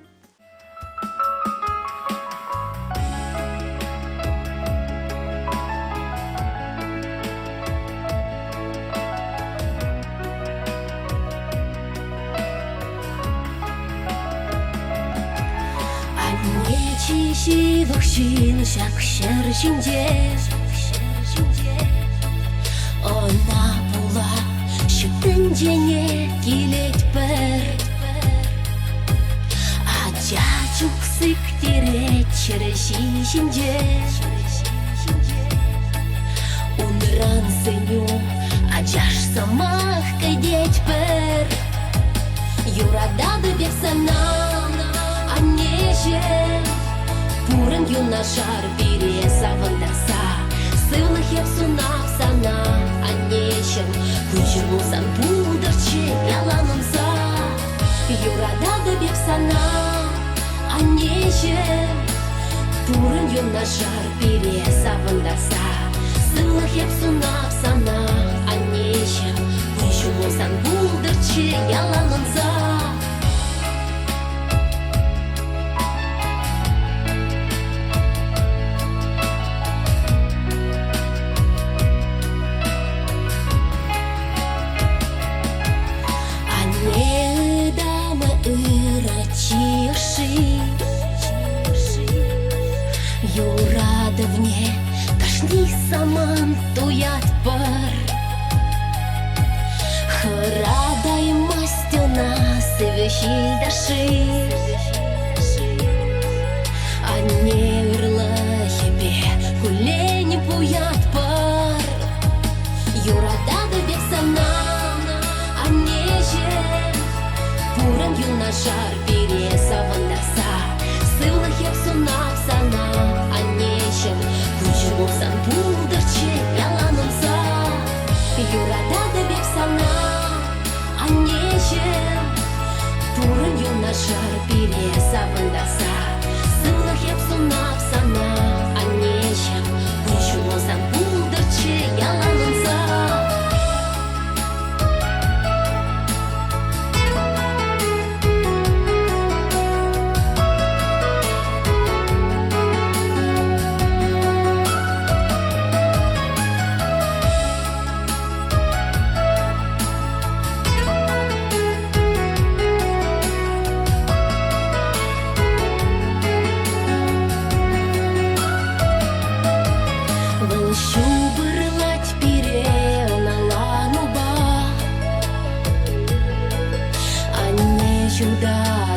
Чишивых шин шак шершинде. Она була шүтінжене келет бір. Ачачук сыктире черешишинде. Унран сыню ачаш самах кайдет бір. Юрадады бек санам, аннеже. Пурын юнашар бире савындарса, сылых еп сунап сана, аннешен, күншір болсан пулдырчы яланымса. Юрадады беп сана, аннешен, пурын юнашар бире савындарса, сылых еп сунап сана, аннешен, күншір болсан пулдырчы яланымса. Юрадовне ташни саман туят пар. Храдай мастена сывещи даши. Анне урла хебе кулени пуят пар. Юрадады бек санам, аннеже. Пурын юнашар бире савындарса, сылых еп сунап сана, аннешен, күншір болсан пулдырчы яланымса. Юрадады бек сана, аннешен, пурын юнашар бире савындарса, сылых еп сунап сана, аннешен, күншір болсан пулдырчы яланымса.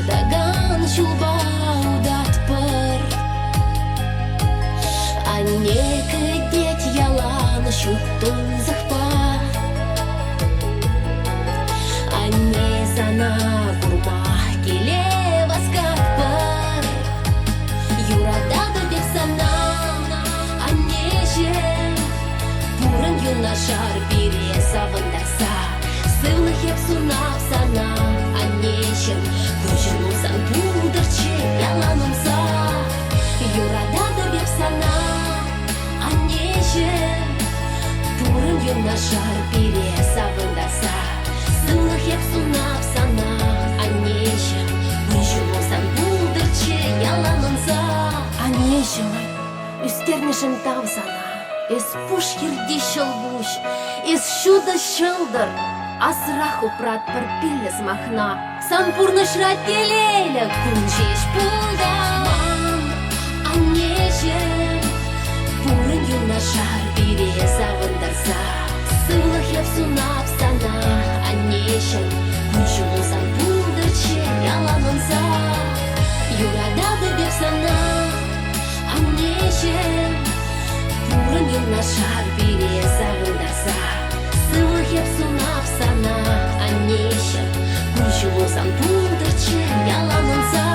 Даган шуба удат пар. Анне кедет ялан шуттун захпа. Анне сана курма келе васкат пар. Юрада Күншілусаң пудырчы яланымса Юрадады беп сана Аннешім Пурын юнашар пире савындаса Сылық еп сунап сана Аннешім Күншілусаң пудырчы яланымса Аннешім Үстермешін тав сана Из пуш ерди шылбуш Из шуда шылдыр Асраху прат пір піліс махна Сан пурныш рателейлі күнжеш пулдан Аннешім Пурын юнашар бире завындарса Сывлық еп сунап сана Аннешім Күншілусаң пулдырчы яланынса Юрадады беп сана Аннешім Пурын юнашар бире завындарса Сывлық еп сунап сана Аннешім Күншілусаң пулдырчы яланынса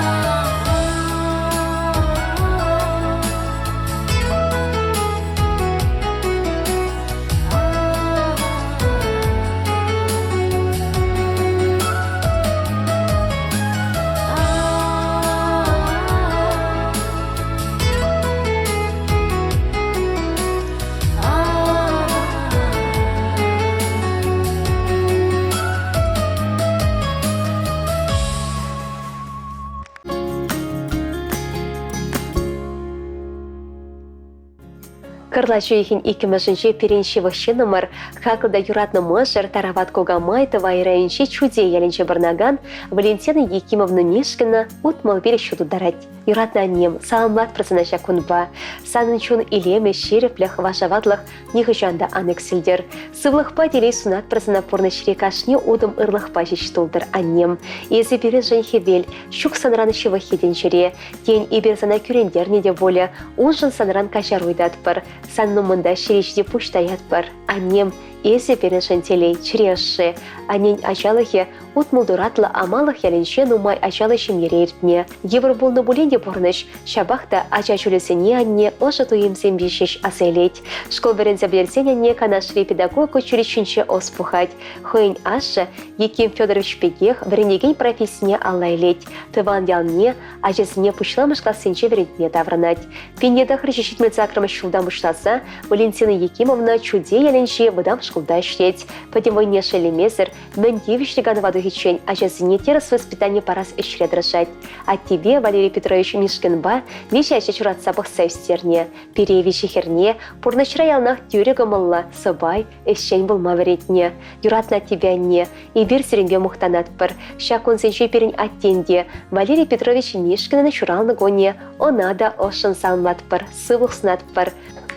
Кырла жүйхін 2000 перенші вақшы номер хақылда юратны мұжыр тарават Когамайты вайрайынші чуде ялінче бірнаган Валентина Якимовна Мишкина ұтмал бері шуду дарать. Юратны анем саламлат прасынаша күнба. Санын чун илеме шереплях вашаватлых нихыжанда анексілдер. Сывлықпа делей сунат прасына порны ширекашне удым ырлықпа жештулдыр анем. Езі бері жынхевел, шук санраны шывахеден жире. День иберзана күрендерне де воля, ұнжын санран кашаруйдат бір. Санны мұнда шерешде пуштаят бар. Анем есе перешен телей чреші. Анен ажалығы ұтмылдыратлы амалық ялінше нумай ажалы шемере ертіне. Евр болны бұленде бұрныш, шабақта ажа жүлісіне анне ошы туйымсен бешеш асайлет. Школ бірінзе білерсен анне канашри педагог училищенче оспухать. Хойн ашы Яким Федорович Пегех бірінеген профессияне аллайлет. Тыван ялне ажасыне пұшламышқа сенче веретіне давранать. Пенедах режешетмел закрымы шулдан бұшласа, Валентина Якимовна чуде ялінше выдам школда ішлет. Подемойне шелемезір, мен девишліган ваду хичень, ажасыне терас воспитание парас ішре дрожать. А тебе, Валерий Петрович Мишкинба, вещайше чуратса бұқса үстерне. Перевиші херне, пурнашыра ялнақ тюрегі мұлла, собай, ішчен болма веретне. Юратна тебя не, и бір сірінбе мұқтанат бір. Шакун сеншей перін аттенде, Валерий Петрович Мишкинаны чуралны гоне, она да ошын салмат бір, сывық сынат бір.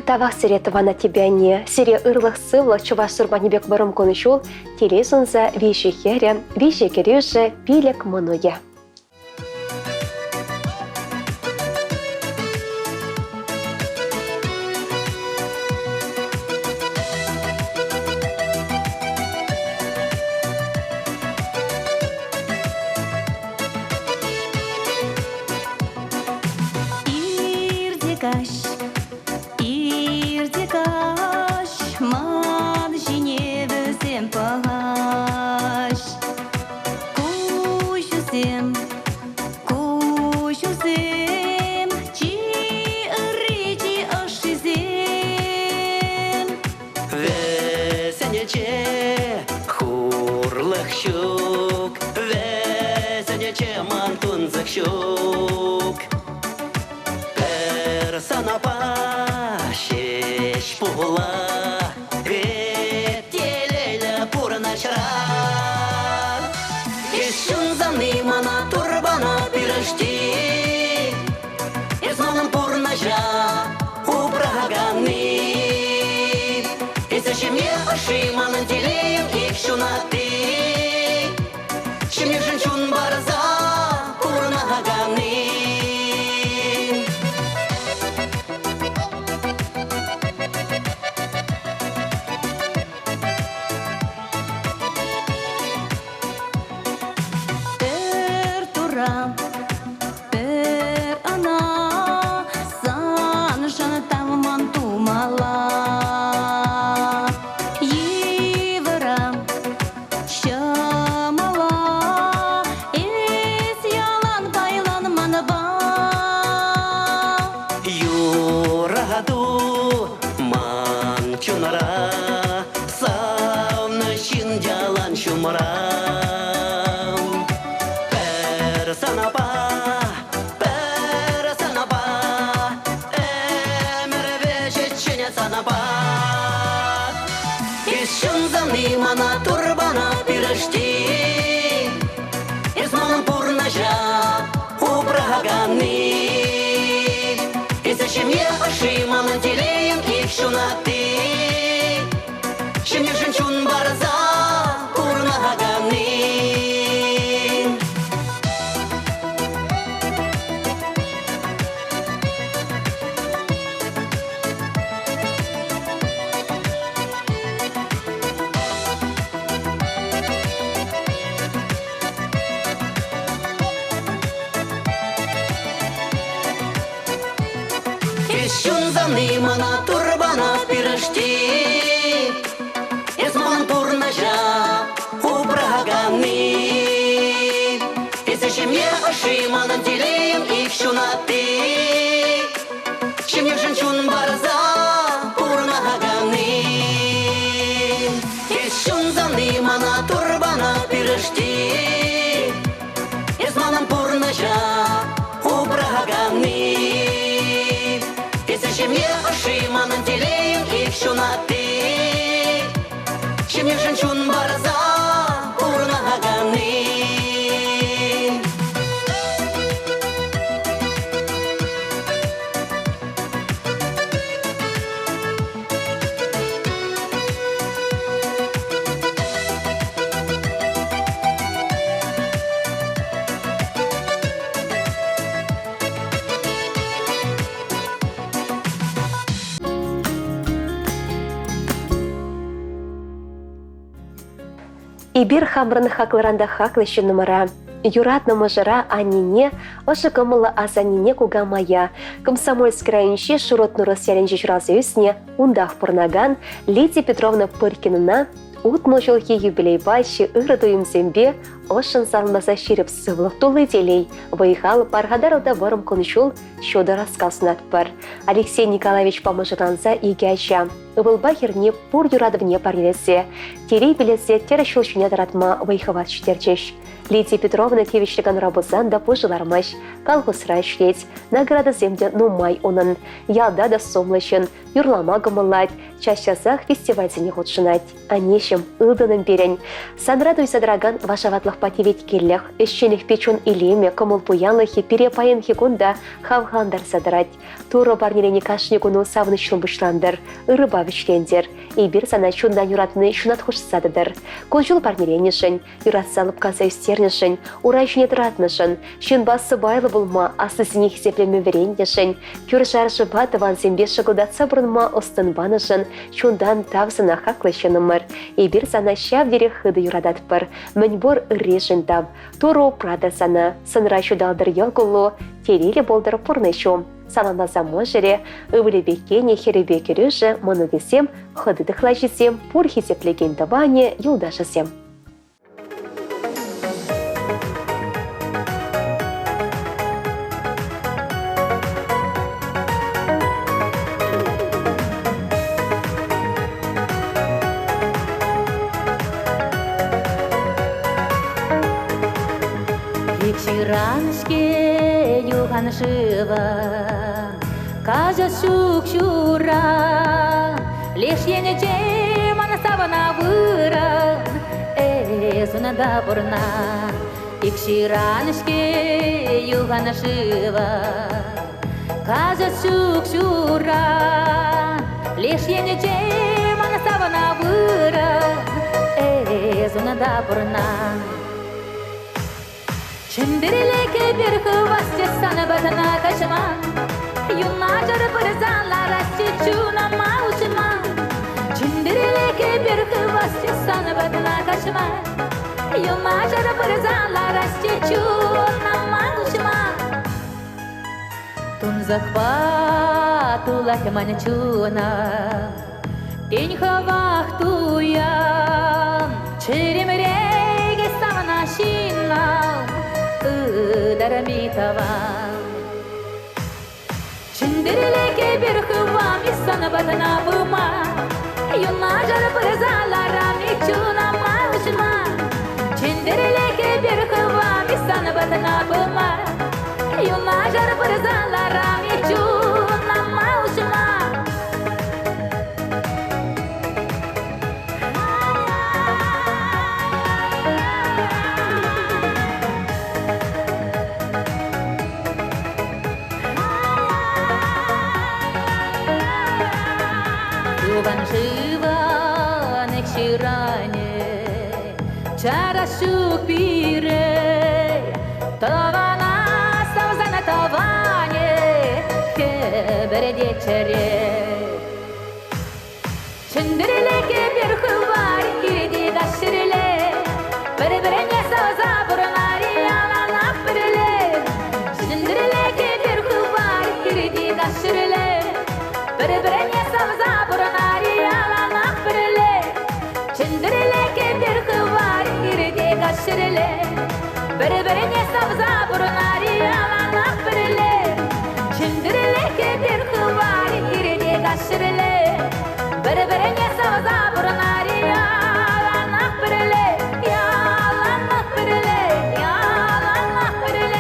Тавақ сіретова на тебя не, сире ырлық сывлық чуваш сурбанебек барым конышул, телесунза виші хере, виші керюші пилек мұнуе. Пересанапа, Эмервечечене санапа. Ищун заны мана турбана пирожти, Изманом пурнажа убраганы. И зачем я ошимана телеем их шунаты? Шемья женщун барза пурнаганы. Ищун заны мана турбана пирожти, Изман пурнажа убраганы. И зачем я ошимана телеем их шунаты? Шемья женщун барза пурнаганы. Ищун заны мана турбана пирожти, Изманом пурнажа убраганы. Зачем я ошимана телеем их шунаты? Шемья женщун барза пурнаганы. Ибир хамрын хакларанда хаклыщы номера. Юратна мажара анине, ошы кымылы азанине кугамая. Комсомольск районче шурот нуросяленче журазы үсне, ундах пурнаган, Лидия Петровна Пыркинына, утмыл жылхи юбилей байши ырыдуым зембе, ошын салмаса ширіп сывлық тулы делей. Выехал паргадарылда варым кончул, щода рассказнат пар. Алексей Николаевич помажыранса игяча. Вылба херне пур юрадывне парнесе. Терей билесе терещулчуне таратма выехават штерчеш. Лидия Петровна кевичлиган рабызан да пожылармаш. Колхозра ишлеть. Награда земде нумай онын. Ялда да сомлышын. Юрлама гымылать. Чащасах фестивальзене худшынать. Анешем ылдыным берень. Санрадуй садраган вашаватлых пативет келлях. Ищенных печун илеме, кымыл пуянлыхи перепайын хикунда хавгандар садрать. Туры парнелени кашнигуну савнышлым бышландыр. Ырыба вичлендер. И бир сана чундан юратны шунат хушсадыдыр. Кожул парнеленишін, юратсалып каза үстернішін, урайшыне тұратнышын, шын басы байлы болма, асысыне хесеплеме верендешін, кюр жаршы батыван зембе шығылдатса бұрынма остын банышын, чундан тавсына хаклышынымыр. И бир сана шав дере хыды юрадат бір, мінбор ыррешін тав, туру прада сана, сынра шудалдыр елгулу, терелі болдыр пұрнышу. Салама заможере, ывылебекене херебекерюже, моногесем, хыдыдыхлажисем, пур хесеплеген даване, юлдашысем. Вечераншке юганшива, кажа шук-шура, лишь енече манасавана выра, зунада бурна. Вечераншке юганшива, кажа шук-шура, лишь енече манасавана выра, зунада бурна. Чындырылеке бір хывасте саны батына кашыма, юна жары бірзанлар асте чуна маушыма. Чындырылеке бір хывасте саны батына кашыма, юна жары бірзанлар асте чуна маушыма. Тун захватула хемане чуна, тень хавах туян, черемреге самана шинал. Дарамитава Чындырылеке бір хывам Исаны батына бұма Юна жары бірзалара Мечуна маушыма Чындырылеке бір хывам sana batana buma Yuna jar barzala michu nama ushma Yuvan shiva nekshirane Chara shupire Tavana stavzana tavane Beredechere Çındırile ke bir hıvar girdi daşırile Bereberene savza burunari alana pırile Çındırile ke bir hıvar girdi daşırile Bereberene savza burunari alana pırile Çındırile ke bir hıvar girdi daşırile Bereberene savza burunari alana pırile Çındırile ke bir hıvar girdi daşırile Bereberene savza burunari alana pırile Yalana pırile Yalana pırile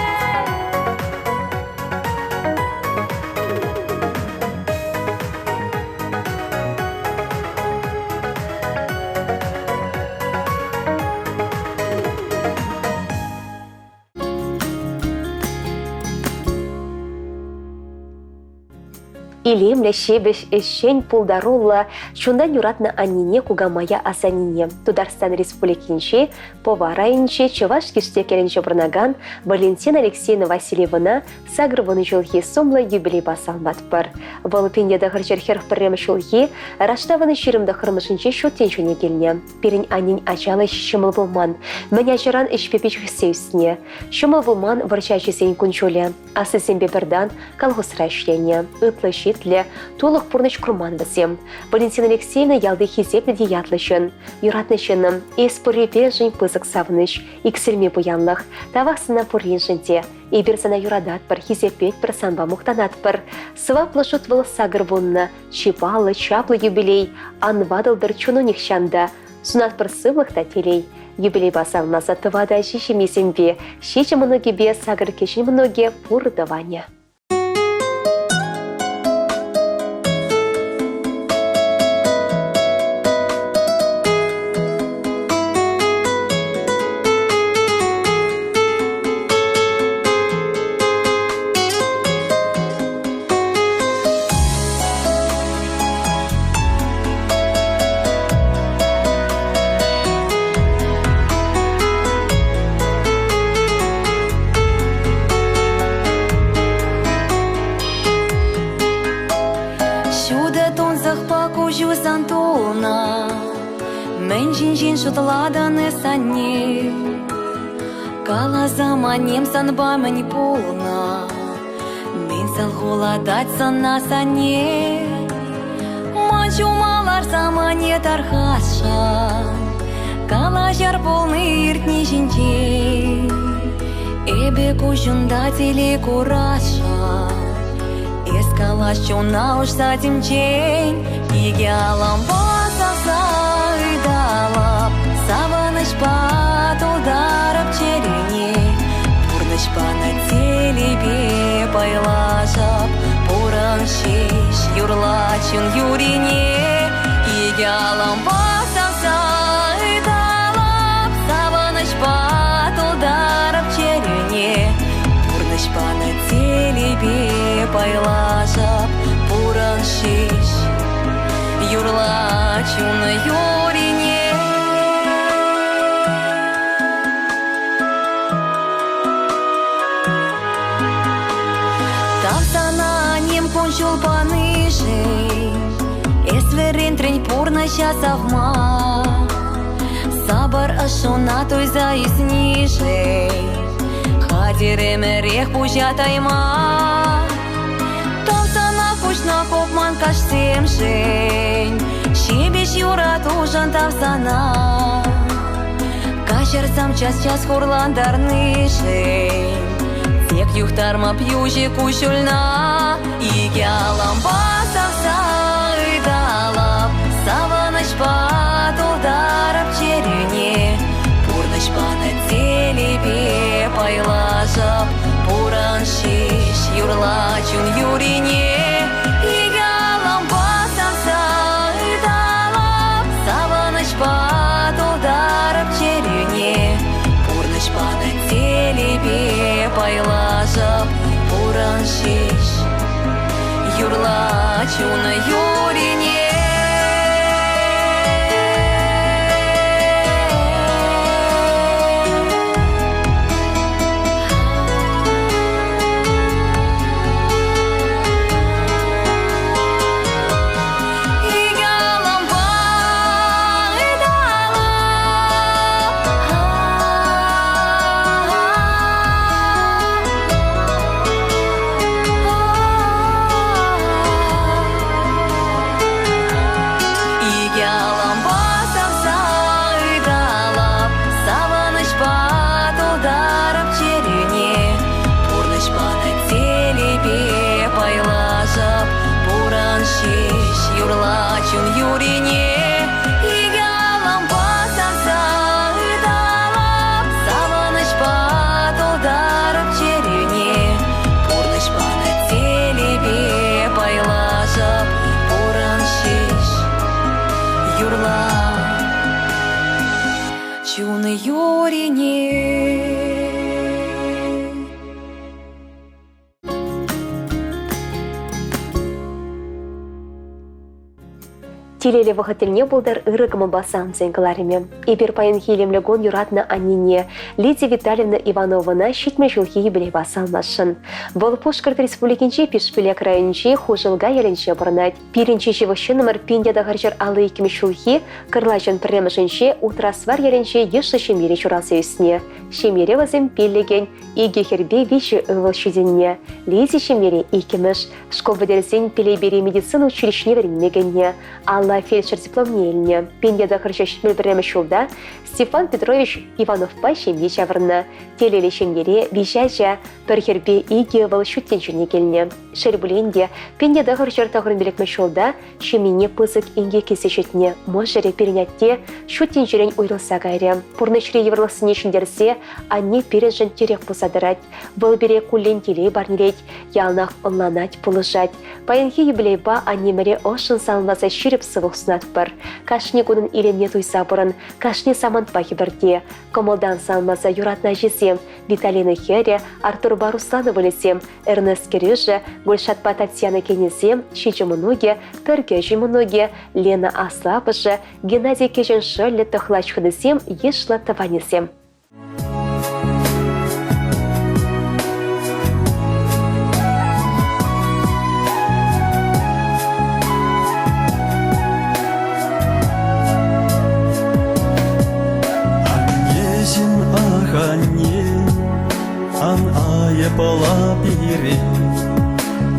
Илемля шебеш эшень пулдарулла, чундан юратна анине кугамая асанине. Тударстан Республикинче, поварайынче, Чувашкиште керенче бұрнаган Валентина Алексеевна Васильевна сагрываны жылхи сомлы юбилей басалматпыр. Волпинде дағыр жерхер піррем жылхи, раштаваны шерімді қырмышынче шоттенчуне келне. Перін анин ачалы шымыл болман, мәне ажыран ішпепеч хсеусіне. Шымыл болман варчачы сен күнчуле, асы сенбе бірдан колхозра ішлене. Ытлы шетле, толық пұрныш күрман бізем. Валентина Алексеевна ялды хизеплі диятлышын. Юратнышыным, эспорре пережін пызық савыныш, иксілме бұянлық, тавақсына пұрренжінде. Иберсана юрадат бір хизепет бір санба мұқтанат бір. Сваплы шутвыл сагыр бұнны, чипалы, чаплы юбилей, анвадылдыр чуну нихшанда. Сунат бір сывлықта телей. Юбилей басалына сатывада шешемесембе, шеші мұногебе сагыр кешін мұноге пұрдываня. Ладаны сане, кала заманем санба мені полна, мен сал холадать сана сане, мачу малар замане тархаша, кала жар полны иртни жинче, эбе кушунда теле кураша, эскала шуна уж сатимчень, иге алам басаса ыдалап. Саваныш патылдарып черене, Пурныш пана телебе байлашап, Пурын шеш юрлачын юрине, Иге алам басавса ыдалап, Саваныш патылдарып черене, Пурныш пана телебе байлашап, Пурын шеш юрлачын юрине. Кончил поныже, эсверен трень порно часовма, сабар ашона той заисниже, хадереме рех пужа тайма, там сана кучна копман кашсем жень, щебеш юра тужан там сана, кашер сам час хурландарны жень. Тек юхтарма пьюжи кушульна, иге алам басавса ыдалап, саваныш патылдарып черене, Пурныш пана телебе пайла. юрлачун юрине, игалам басамса ырдалап, савыныч батылдарып черюне, пурныч баны телебе пайлашып, пурын шиш, юрлачун юрине. Юрлачун юрине, игалам басамса ырдалап, савыныч батылдарып черюне, пурныч баны телебе пайлашып, пурын шиш, юрлачун юрине. Телеле вахательне болдар ырыгымы басам зенгіларыме. Ибер пайын хилемлегон юратна аннине Лидия Витальевна Ивановна щитме жылхи ебіле басалмашын. Бұл Пушкарт республикинче пишпілек районче хужылга еленче бұрнат. Пиринче живышынымыр пиндеда ғаржыр алы екімі шулхи кырлажын пірремішінче утрасвар еленче еші шемере чурасы үсіне. Шемере вазым пелеген иге хербе виші ывыл шүзінне. Лидия шемере икіміш школбыдерзен пелейбері медицина училищне верінмегенне. Алла фельдшер дипломнельне. Пиндеда ғаржыр мөлбірремі шулда Стефан Петрович Иванов пай шемге чавырны. Телеле шемере вишажа бір хербе иге ывыл шүттен жүрне келіне. Шербуленде пиндеда ғаржыр тағырын білікмі шулда шемене пызык инге кесе шүтіне. Можере перенятте шүттен жүрен уйрылса гайре. Пурнышре еврлысыне шүндерсе, анне пережін терек пусадырать. Бұл бере кулен телей барнелет, ялнақ ұнланать пулыжать. Паянхи юбилейба аннемере ошын салмаза шүріп сывық сунат бар. Кашни кунын иленне туйса бұрын, кашни саман пахи бірде. Комылдан салмаза юратна жесем, Виталина Хере, Артур Барусланы вылесем, Эрнест Кережі, Гульшатпа Татьяна Кенезем, Шичі Мұнуге, Пергежі Мұнуге, Лена Аслапыжы, Геннадий Кежен Шөлі тұхлач хыдысем, Ешлы таванесем. Епала пире,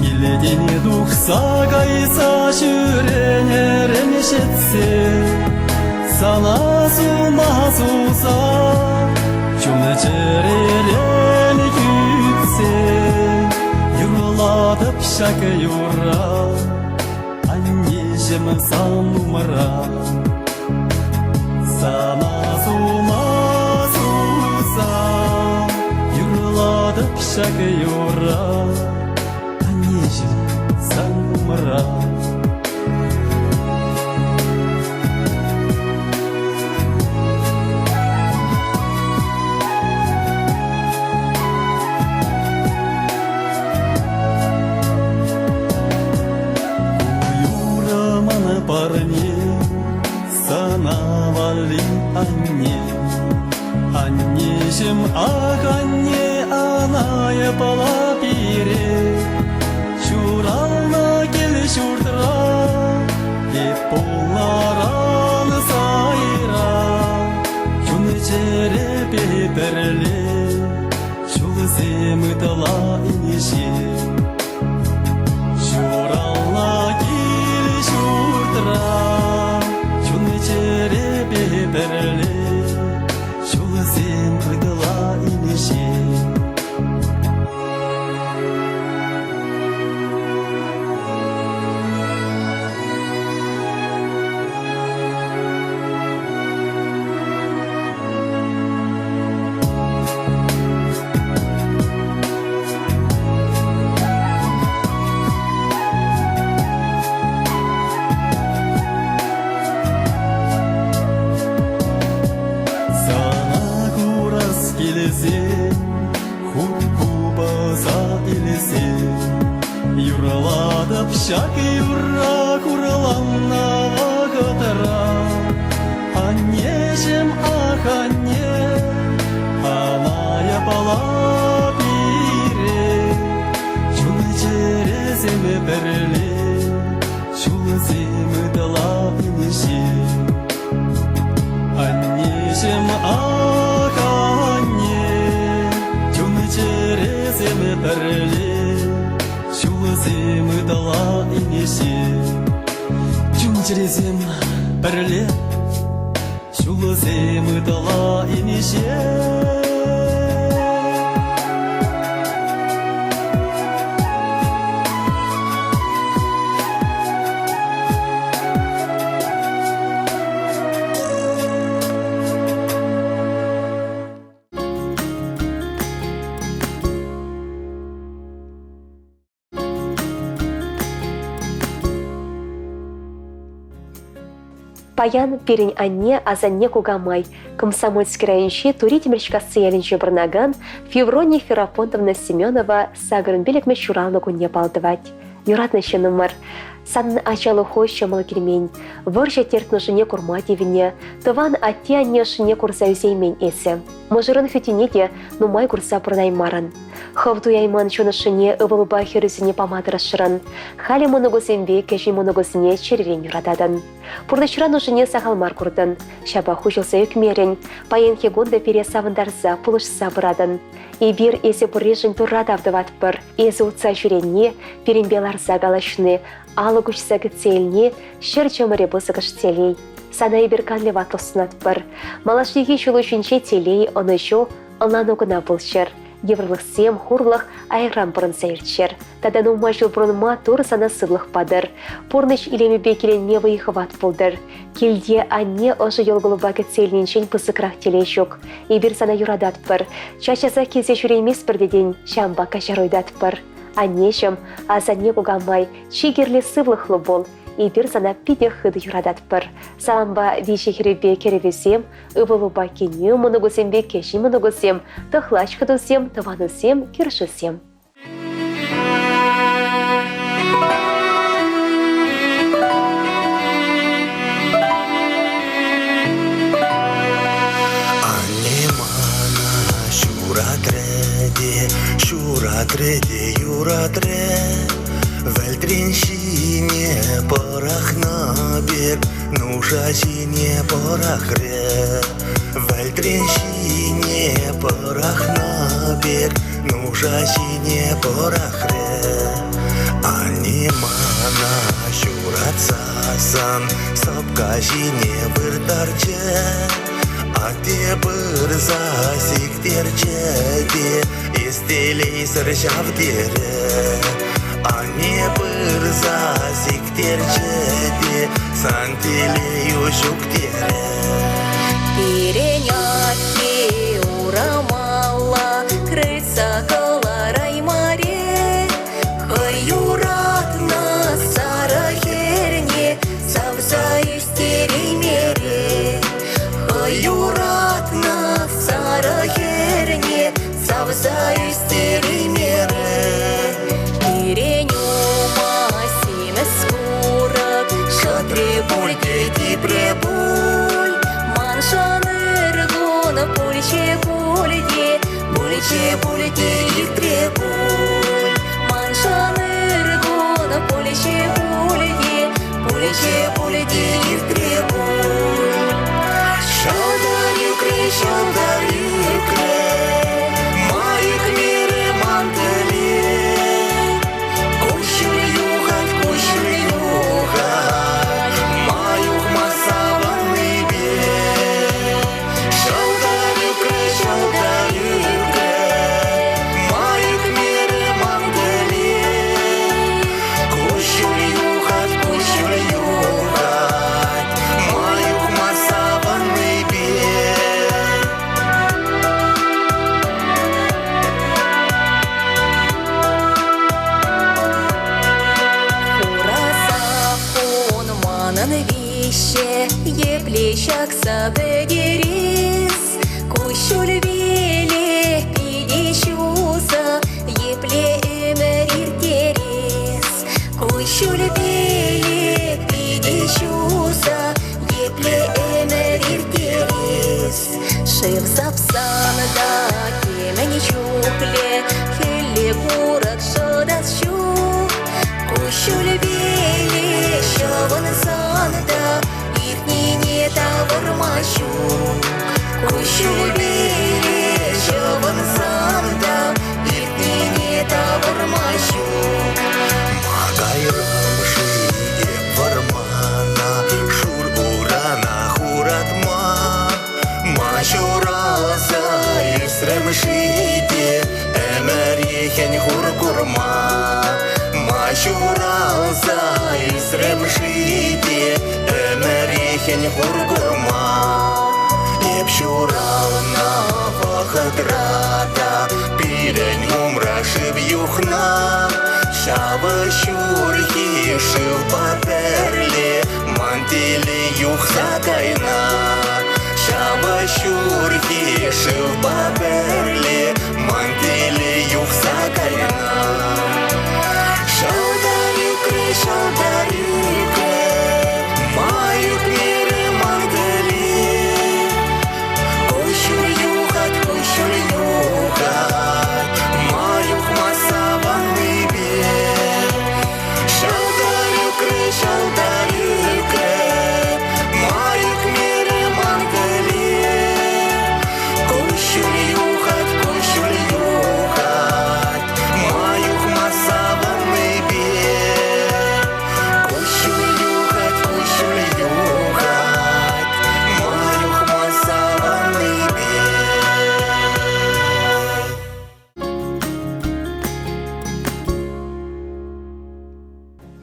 иледене дух сагайса шүрене ремешетсе, сана сума суса, чуны черерен күтсе, юрладып шакы юра, аннежім сан нумара, сана сума суса. Шаг юра, а нежен сан умра. Юра мана парне, санавали анне, аннежем агане. Она епала пире, шурална кел шуртра, епуларан сайра, чуны чере петерле, шулзе мытала инише. Шурална кел шуртра, чуны чере петерле, шулзе мытала инише. Шак юра курланна вагатара Аннешем аханне Аная пала бире Чулы череземе берле Чулы земы дала инеше Аннешем аханне Чулы череземе берле Чулызым дала инеше Чунчерезем бірле Чулызым дала инеше Паян перень анне азанне кугамай. Комсомольский райончи тури теміршкасы елінчі бірнаган Феврония Ферапонтовна Семенова сагырын белекме шуралны күнне балдывать. Юратны шынымыр. Санны ачалы хойшы малакермень. Выржа тертнышыне курма девіне. Тыван ати аннешыне курса үзеймен есі. Мыжырын фетинеде нумай курса пырнаймарын. Хавду яйман чонышыне ывылыба херізіне памадырышырын. Хали моногосембе кеші моногосіне черерен юратадын. Пурдышыран ұжыне сағалмар курдын. Шаба хужылса өкмерін. Паян хегонда пере савындарса пулышса бұрадын. Ибир есі бұррежін туррадавдыват бір. Езі ұтса жүренне перембеларса галашны. Алы күшсі гіцеліне шыр чымыре бұзығыш телей. Сана ибір канле ватлысынат бір. Малашығы шулы үшінші телей оны жо ылан оғына бұлшыр. Еврлықсем, хурлық, айғрам бұрын сайыртшыр. Тадан ұма жыл бұрынма тур сана сывлық падыр. Пұрныш илемі бекеленме вайықыват бұлдыр. Келде анне ұжы елгылы бағы целінчен пысықрақ телей жоқ. Ибір сана юрадат бір. Чачаса кезе жүреймес бірдеден шамба кашаройдат бір. Аннешім, азанне кугамай, чигерлі сывлықлы бол. Ибір сана пиде хыды юрадат бір. Саламба вишехіребе керевесем, ывылыба кене мұнығысембе кеші мұнығысем, тұхлач қыдысем, тыванысем, кершісем. Юратреде, юратре, вельтриншине порахна бер, нужасине порахре. Вельтриншине порахна бер, нужасине порахре. Анимана шуратсасан, сапкашине вырдарче. Ате бырза сиктерчеде, истелей сыршавдере. Ане бырза сиктерчеде, сантелею шуктере. Перенятки урамала, крыса коларай маре. Хай юратна сарахерне, савза истерей мере. Юратна сарахерне, савза истери мере. Перенюма симе скурак, шатре буль дети пребуль. Маншаныр гона пульче пульде, и пребуль. Маншаныр гона пульче пульде, и пребуль. Шалдарюкре, моих мире мантели. Кушер-югать, маюх масаванный бе. Шалдарюкре, моих мире мантели. Кушер-югать, маюх масаванный бе. Еплещак сабегерис, кущуль виле пилищуса, епле эмерир терес, кущуль хень хургурма Машуралса изрем жиде Эмери хень хургурма Епшурал на вахадрата Пирень умраши вьюхна Шава шурхи шив паперле Мантили юх закайна Шава шурхи шив паперле Мантили юх закайна Шалдарюкре, шалдарюкре Маюк мире мангали Кушур юхат, Маюк масаванный бе Шалдарюкре, шалдарюкре Маюк мире мангали Кушур юхат, Маюк масаванный бе Кушур юхат, Маюк масаванный бе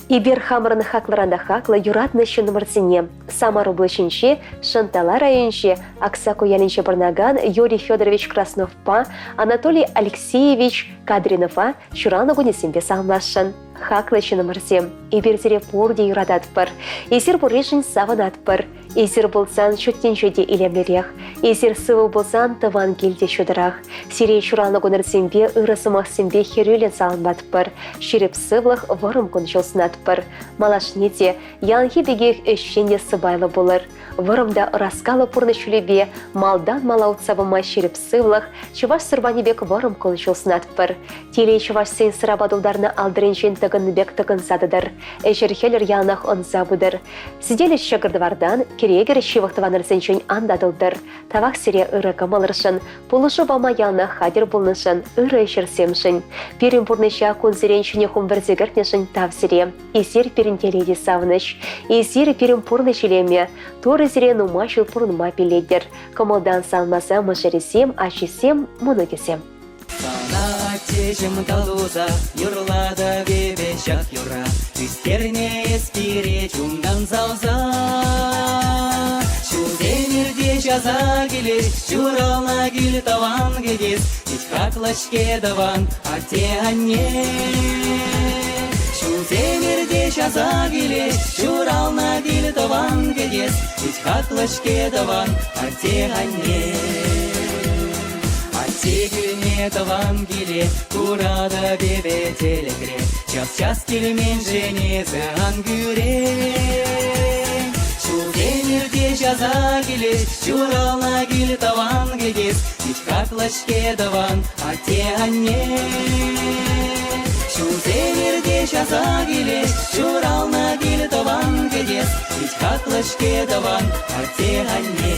Ибер хамрын хакларанда хакла юратны шын мырзине. Самар облачинче, Шантала районче, Аксаку ялинче Барнаган, Юрий Федорович Красновпа, Анатолий Алексеевич Кадринова, Чурана гунесимбе самлашын. Хакла шын мырзем. Ибер зире порде юрадатпыр. Изир бурышын саванатпыр. Изир болсан шуттенчеде илемлерех. Изир сывы болсан тыван келде шудырах. Сирей чурана гунерсимбе ырысымах симбе херюлен салынбатпыр. Ширеп сывлых варым кончылсынатпыр. Малашнете янхи бегех өшшенде сыбайлы болыр. Вырымда раскалы пурны чулебе, малдан малаутсавыма ширеп сывлых, чуваш сырбанебек варым кончылсынатпыр. Телей чуваш сен сырабадулдарны алдырынчен тыгынбек тыгынсадыдыр. Эжер хелер янах онзабыдыр. Сиделеш шагырдывардан керегер шивықтыванырсенчен андадылдыр. Тавақ сире ыры кымылыршын, пулышы бама янах хадер болнышын, ыры эшерсемшін. Перін пурныша конзеренчіне хумверзегіртнешін тав сире. Изир перін теледе савыныш. Изир перін пурны шилеме. Туры зире нумашыл пурнма пиледер. Кымылдан салмаса мышересем, ашисем, мұныкесем. Сана тежім талуза, юрлада бебешак юра, Үстерне эспире чунган зауза. Шудемирде жаза келеш, Чурална гүл таван кедес, Ичхаклашке даван, арте анне. Шудемирде жаза келеш, Чурална гүл таван кедес, Ичхаклашке даван, арте анне. Сегіне таван келе, Курада бебе телегре, Час-час келмен женезі ангюре. Шудемирде жаза келе, Чурална гүл таван кедес, Ичхаклашке даван, арте анне. Шудемирде жаза келе, Чурална гүл таван кедес, Ичхаклашке даван, арте анне.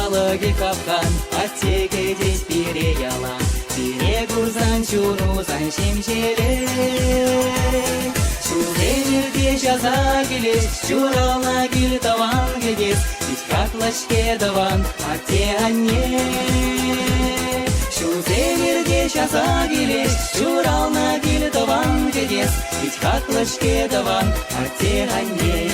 Алаги капкан, аттеге дес бире яла, Бире гурзан чурузан шемшеле. Шудемирде жаза келеш, Чурална гүл таван кедес, Ичхаклашке даван, арте анне. Шудемирде жаза келеш, Чурална гүл таван кедес, Ичхаклашке даван, арте анне.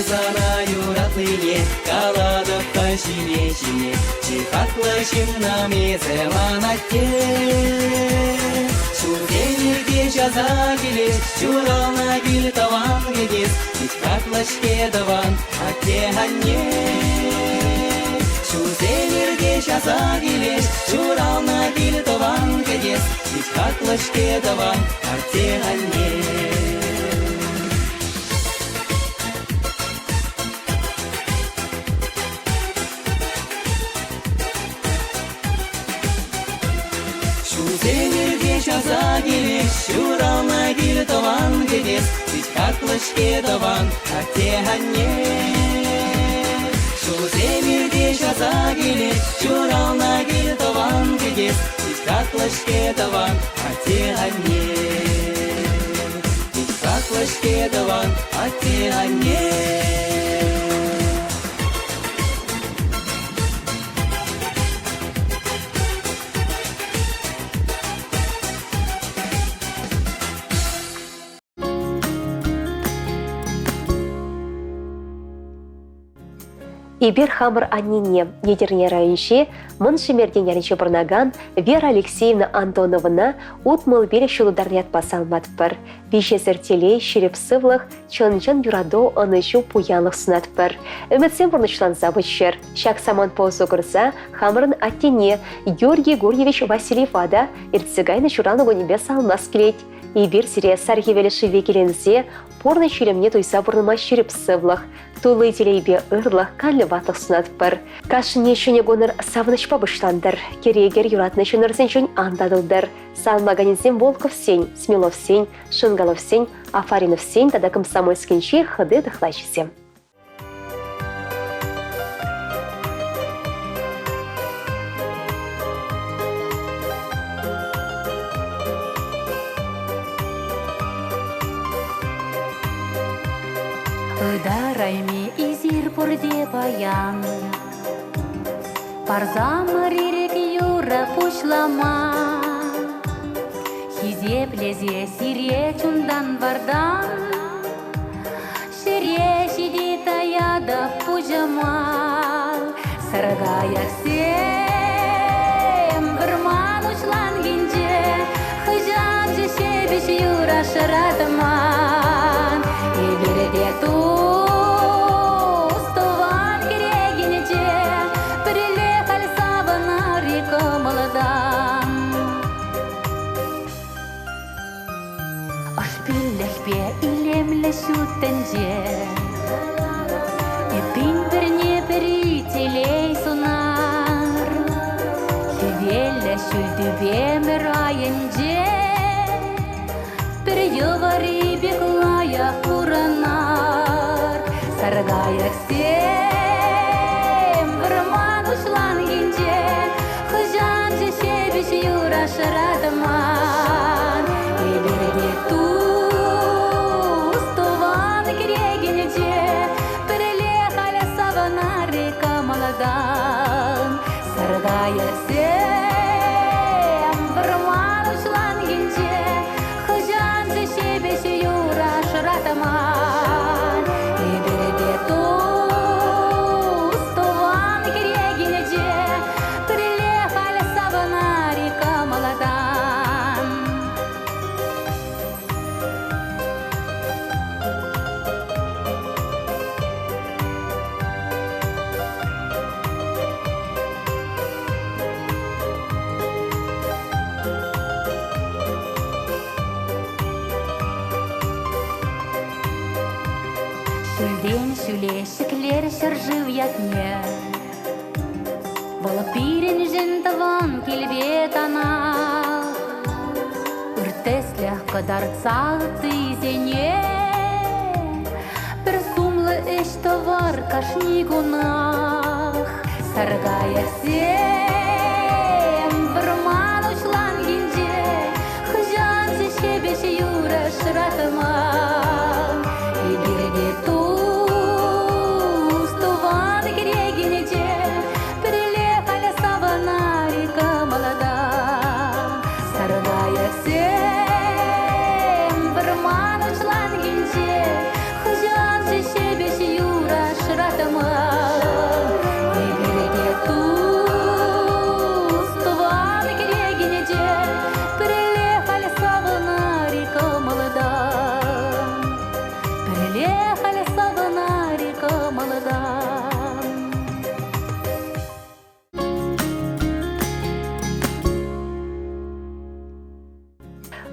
Зана юратлыне, каладыққа жіне-жіне, Чихаклышым намезе манатте. Шудемирде жаза келес, Чурална гүл таван кедес, Чихаклышке даван, атте анне. Шудемирде жаза келес, Чурална гүл таван кедес, Чихаклышке даван, атте анне. таван гедес, ведь как лышке таван, а те ганне. Шуземирде жаза келе, журална кел таван гедес, ведь как лышке таван, а те ганне. Ведь как лышке таван, а те ганне. Ибер хамыр аннине, едерне районше, мын шемерден ярынче бұрнаган Вера Алексеевна Антоновна утмыл бере шулударнят пасалмат пір. Вишесір телей, шерепсывлық, чын-чын юрадо онышу пуянлық сынат пір. Үмітсен бұрнышлан забычшыр. Шак саман позу кырса, хамырын аттене Георгий Гурьевич Васильев ада ирцігайны шураны гонебе салмас келет. Ибер сире сархивелеші векеленсе, порны чилемне туйса бұрныма шерепсывлық. Тулы телейбе ырлық кәлі ватық сынат пір. Кашыне шыне гоныр савыныш пабыштандыр. Керегер юратны шынырсын шын андадылдыр. Салмаганезем Волков сень, Смелов сень, Шынгалов сень, Афаринов сень, тада комсомольскинче хыды дыхлачысем. Ыдарайме изир пурде баян, парзамыр ирек юра пучлама. Хизеп лезе сире чундан вардан, шире шиди таяда пужамал. Саргаяк сем вырман учлан гинже, хыжан же шебеш юра шаратаман. Иберде тустован керегинече, прилехал савана река молодан. Ашпиллехпе илемле шутенже, эпин перне перителей сунар. Хевелле шульдубе мераенже, переговори беглая уранар. Саргаяк сем вырман ушлан гинже, хыжан же шебеш юра шаратаман. Иберде тустован керегинече, перелехали савана река молодан. Саргаяк сем вырман ушлан гинже, хыжан же шебеш юра шаратаман. Иберде тустован керегинече, перелехали савана река молодан. Шүлден шүлешіклер шыржыв ятне, Волопирен жын таван келбет ана. Үртеслях кадарцал тызене, бір сумлы эш товар кашни гунах. Саргаяк сем вырман учлан гинже, хыжан же шебеш юра шыратыман. Иберде тустован керегинече, перелехали савана река молодан. Саргаяк сем вырман учлан гинже, хыжан же шебеш юра шыратыман. Иберде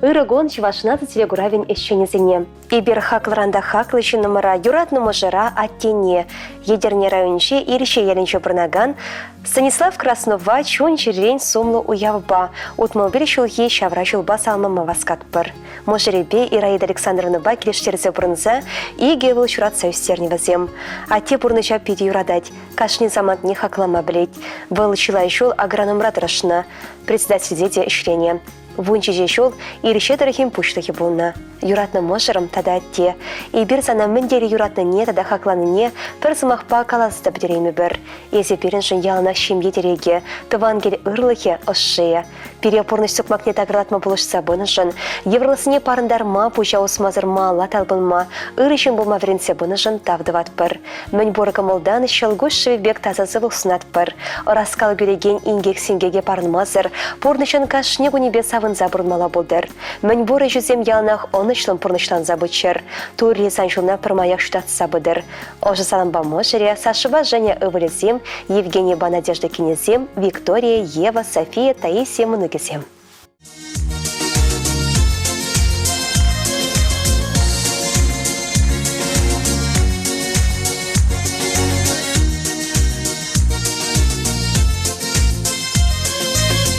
Ирыгон чывашна теле гуравин ещенезене. Ибер хакларанда хаклыщы номера юратны можера аттене. Едерне районче ирще еленче пырнаган Станислав Краснова чон черень сомлу уявба. Утмалбир шулхи шавра шулба салмама васкатпыр. Можеребе Ираида Александровна ба келештерзе пырнза и гевыл чурат союстерневазем. А те пурныча пиди юрадать. Кашни замат не хаклама блеть. Был чилайшул агрономра рашна. Председатель дети ищрения. Вунчи жешол ирще тарахим пуштахи булна. Юратны можерым тада те. И бир сана мендери юратны не тада хакланы не персымахпа каласыда бдерейми бір. Есе переншін ялына шимге дереге. Тывангел ырлыхе ошшея. Перепорныш сукмакне тагырлатма булышса бынышын. Еврлысыне парындарма пуча усмазырма латалбынма. Ырышын булма веренсе бынышын тавдыват бір. Мэнь борыка молдан шалгуш шевбек тазазывыл сунат бір. Раскал гюлеген ингек сингеге парынмазыр. Порнышын кашнегу небе савынза бұрынмала болдыр. Мэнь боры жүзем ялнах онычлым порныштан забычыр. Тури саншылна пырмаяк шутатса быдыр. Ожы саламба можере, Сашыва Женя Ывылезем, Евгения Ба Надежда Кинезем, Виктория, Ева, София, Таисия Мунугезем.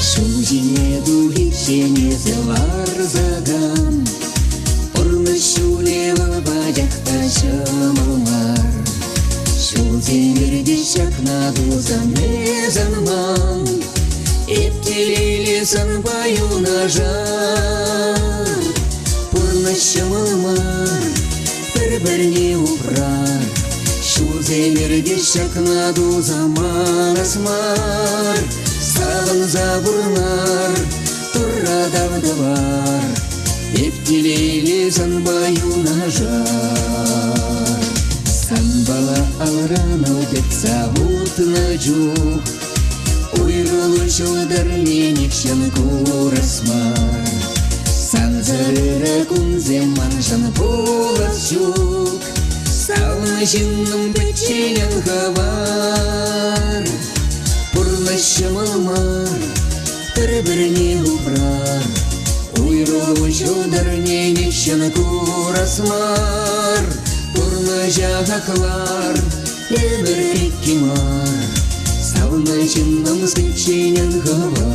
Шузине дугичене зеларзаган Урнышулева бадяхта шамалмар Шуземирде шакна дузане занман Эптелили санбаю нажар Пурнышамалмар Бір-бірне упрар Шуземирде шакна дузаман асмар Сағын забырнар, тұрра давдавар, Ептелейле санбаю нажар. Санбала алранау деп сағутына жүх, Уйрылы жылдарленек шын курасмар. Санзарыра күнзем манжан болас жүк, Сағына жынным печенен хавар. Пурлашымалмар, бір-біріне ұпрар, Уйрылы жылдарне нешін курасмар, Пурлы жағақлар, өмір пеккемар, Сауна жынным спеченен хавар.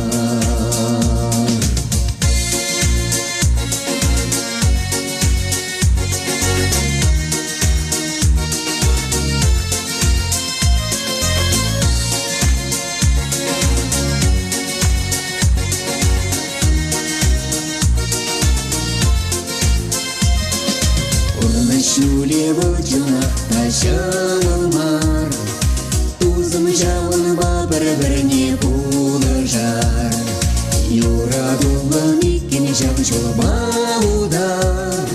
Шулево жинақта шамалмар, Тузым жауынба бір-біріне бұлыжар. Юрадулы мекен жау жолбаудар,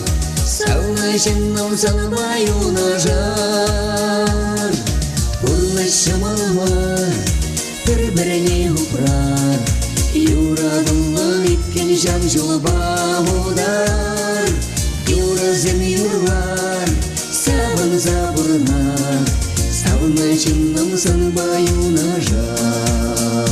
Сауна жынным салмаю нажар. Бұлы шамалмар, бір-біріне ұпрар, Юрадулы мекен жау жолбаудар. Юразем юрвар, савын забырнар, Савына жынным санбаю нажар.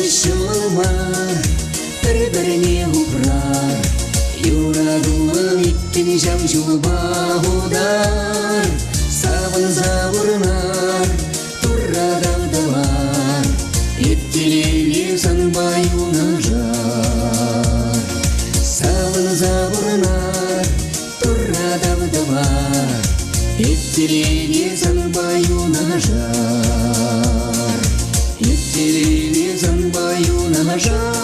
Шамалмар, бір-біріне ұпрар, Юрадулы иккен жам жолбаудар, Савын забырнар, тұрра давдавар, Ептелейле санбаю нажар. Савын забырнар, тұрра давдавар, Ептелейле санбаю нажар. Ептелейле санбаю нажар.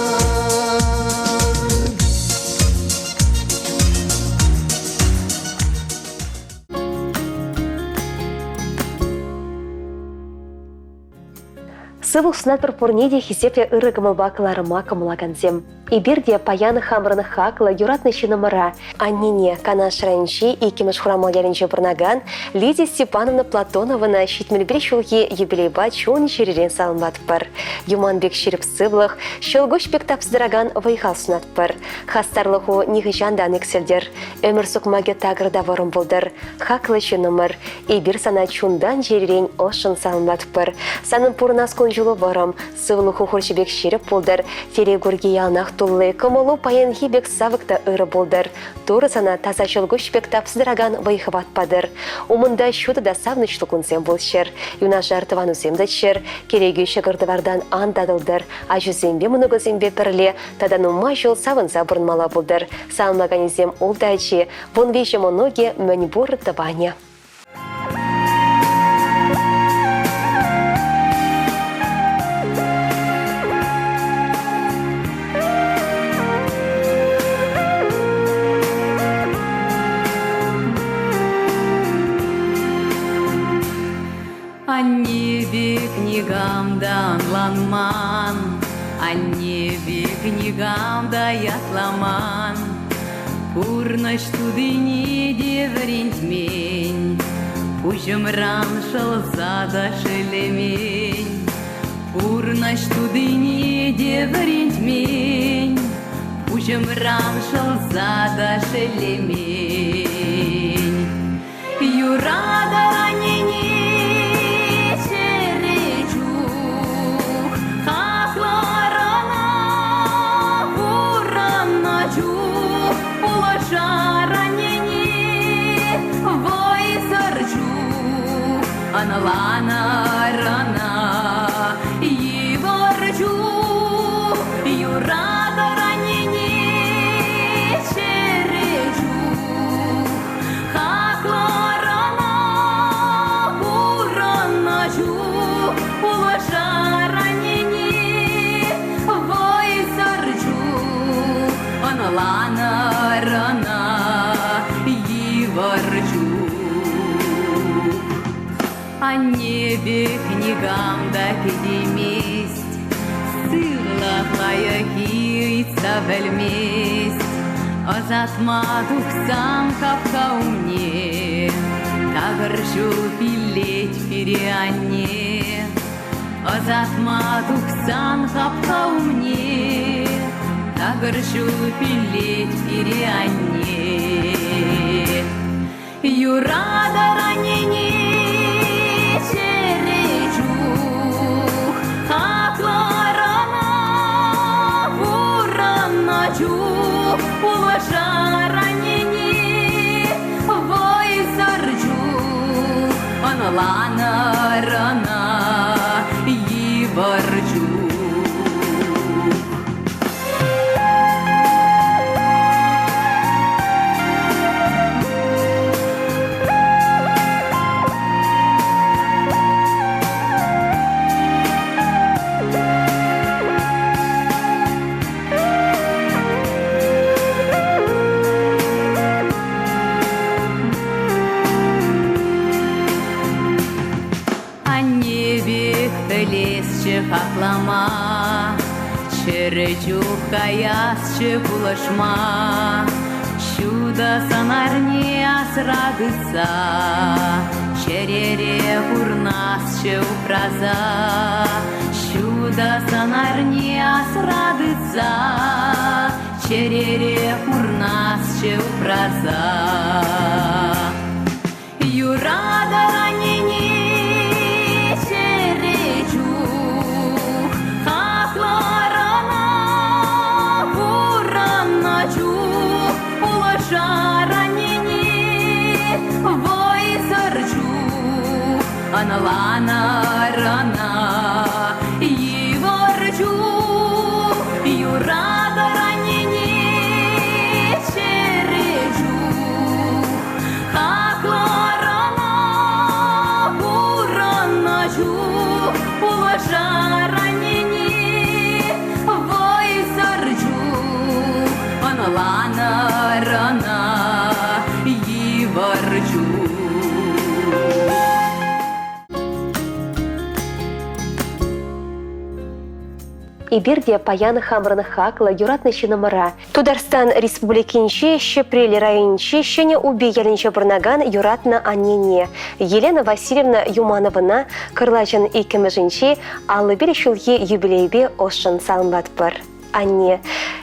Сывух сунат бір порнеде хисепле ыры кымылба кыларыма кымылаганзем. И бирде паяны хамрыны хакла юратны чинымыра. Аннене канаш райынчи и кимыш хурамал ярынчы бұрнаган Лидия Степановна Платоновна щитмелбір шулге юбилейба чуын черерен салынбат пыр. Юманбек шеріп сывлых, шылгош пектапсыдыраган вайхал сунат пыр. Хастарлыху ниғы жандан экселдер. Өмір сукмаге тагырда ворым болдыр. Хаклы чинымыр. И бир сана чундан жеререн ошын салынбат пыр. Санын пурнас конжулы ворым. Сывлыху хуршибек шеріп болдыр. Терегурге ялнақ туллы кымылу паянхи бек савыкта ыры болдыр. Туры сана таза шылгош пектапсыдыраган вайхыват падыр. Умында шуты да савнычлы кунсем болшыр. Юна жартыван усемдачыр. Кереге шығырдывардан андадылдыр. А жүзембе мұнығызембе пірле. Тадан ума жол савынса бұрынмала болдыр. Салмаганезем олдачы. Вон веші мұныге мәнбор табаня. О небе книгамда анланман, о небе книгамда ятламан. Пурнаш тудыни деврентмень, пужымран шылзада шелемень. Пурнаш тудыни деврентмень, пужымран шылзада шелемень. Юрада ранени Аналана рана и ворчу, юрада ранени черечу, хакла рана ураначу, улаша ранени вой сарчу, аналана рана и ворчу. О небе книгам да кедеместь, сырлахая кица вельместь, озатма духсам капка умне, тагыршу пилеть переанне. Озатма духсам капка умне, тагыршу пилеть переанне. Юрада ранени улаша ранени вой сарчу, аналана рана и ворчу. Хаклама, черечу каясче булашма, чудо санарне асрадыса, черере курнасче упраза, чудо санарне асрадыса, черере курнасче упраза. Юрада ранени аналана рана и ворчу, юрада ранени черечу, хакла рана ураначу, улаша ранени вой сарчу, аналана рана и ворчу. и бирде паяны хамраны хакла юратны шинамара. Тударстан республикинче, Щепрели районче, щене уби ялинче барнаган юратна анене. Елена Васильевна Юмановна, Кырлачын и кемежинче, аллы берешулхи юбилейбе ошын салынбатпыр. Анне.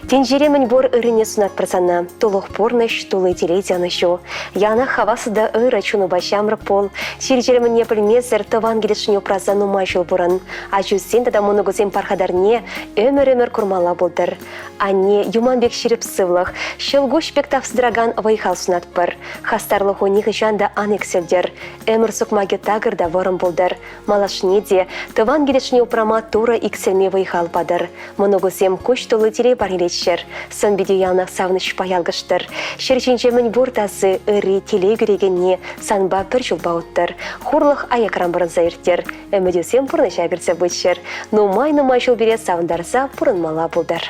Тенжеремін бор ырыне сунат прасана. Тулух порныш, тулы теледяны шу. Яна хавасыда ыры чуну башамры пол. Сиржеремін не білмезір тыван келешіне празану майшыл бұрын. А жүзден тада мұнығызен пархадарне өмір-өмір күрмала болдыр. Анне юманбек шеріп сывлық. Шылгуш пектавсыдраган вайхал сунат пыр. Хастарлық ониғы жанда анекселдер. Өмір сұқмаге тағырда ворым болдыр. Малашне де тыван келешіне упрама тура икселме вайхал бадыр. Мұнығызем толы тере барилетшер. Сын видеоялнақ савныш паялғыштыр. Шерченче мін бұртасы ыры теле күрегенне санба бір жыл бауыттыр. Хурлық аякран бұрын заиртер. Әмедесем бұрныша берсе бұтшер. Нумай жыл бере савындарса бұрын мала болдыр.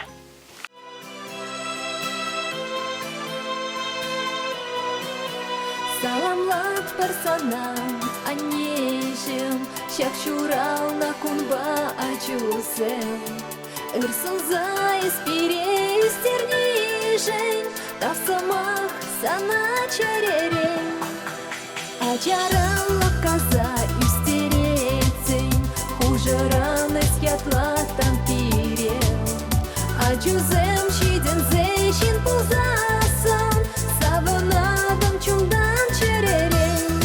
Саламлат персона, анежем, шак чурал на кунба ачусем. Ирсынза испире истернижень, та самах сана черерень. Ачарала каза истерецень, хуже раны сятла там пирел. Ачузем щиден зещин пузасан, саванадам чумдан черерень.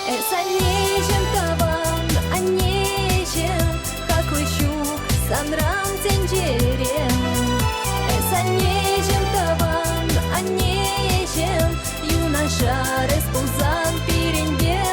Эсанежем таван, анежем, санрам тенджерем. Эсанежем таван, анежем, юноша респузан пирендем.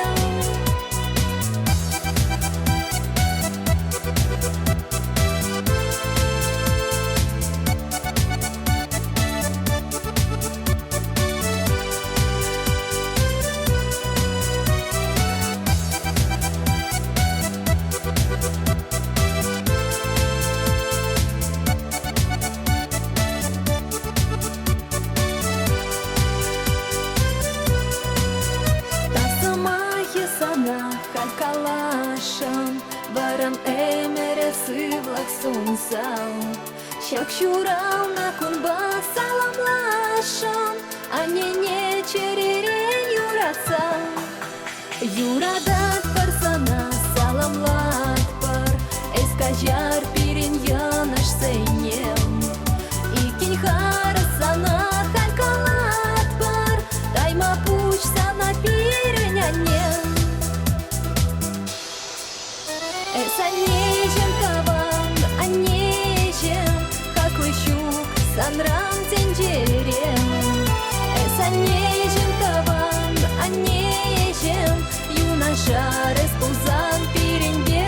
Баран эмере сывлак сунсал. Щак чурал на кунба саламлашан, а не черерень юраца. Юрадат парсана саламлат пар, эскажар пирин янаш сейнем. И киньхара сана халькалат пар, тайма пуч сана пирин анем. Эсанежем таван, анежем, какой щук, санрам тенджерем. Эсанежем таван, анежем, юноша респузан пирендем.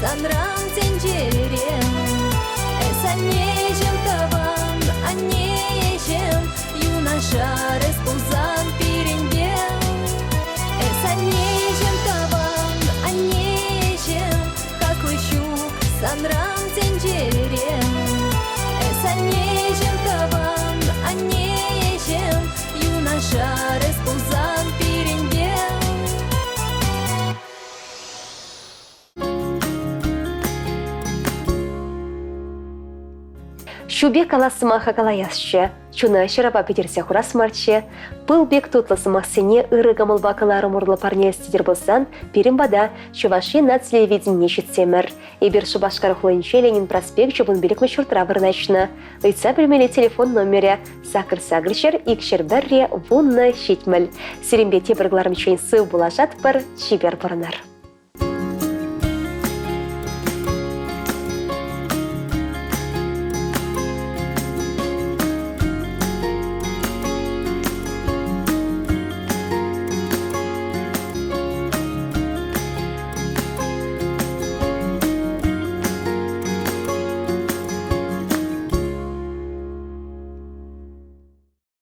Санрам тенджерем. Эсанежем таван, анежем, юноша респузан пирендем. Эсанежем таван, анежем, какой щук, санрам тенджерем. Эсанежем таван, анежем, юноша респузан пирендем. Шубе каласыма хакалаясчы, чуна шырапа петерсе хурасмарчы, пыл бек тутласыма сене ыры гамылба каларым урлы парне стидер болсан, перембада Чуваши нацлевидение щитсемер. Эбер шубашкар хулынче Ленин проспект чубын билик мачуртра вырначна. Ыйца білмелі телефон номере сакыр-сагырчер икшер бәрре вунна щитмел. Серембе тебіргларым чейн сыв булажат пар чибер барынар.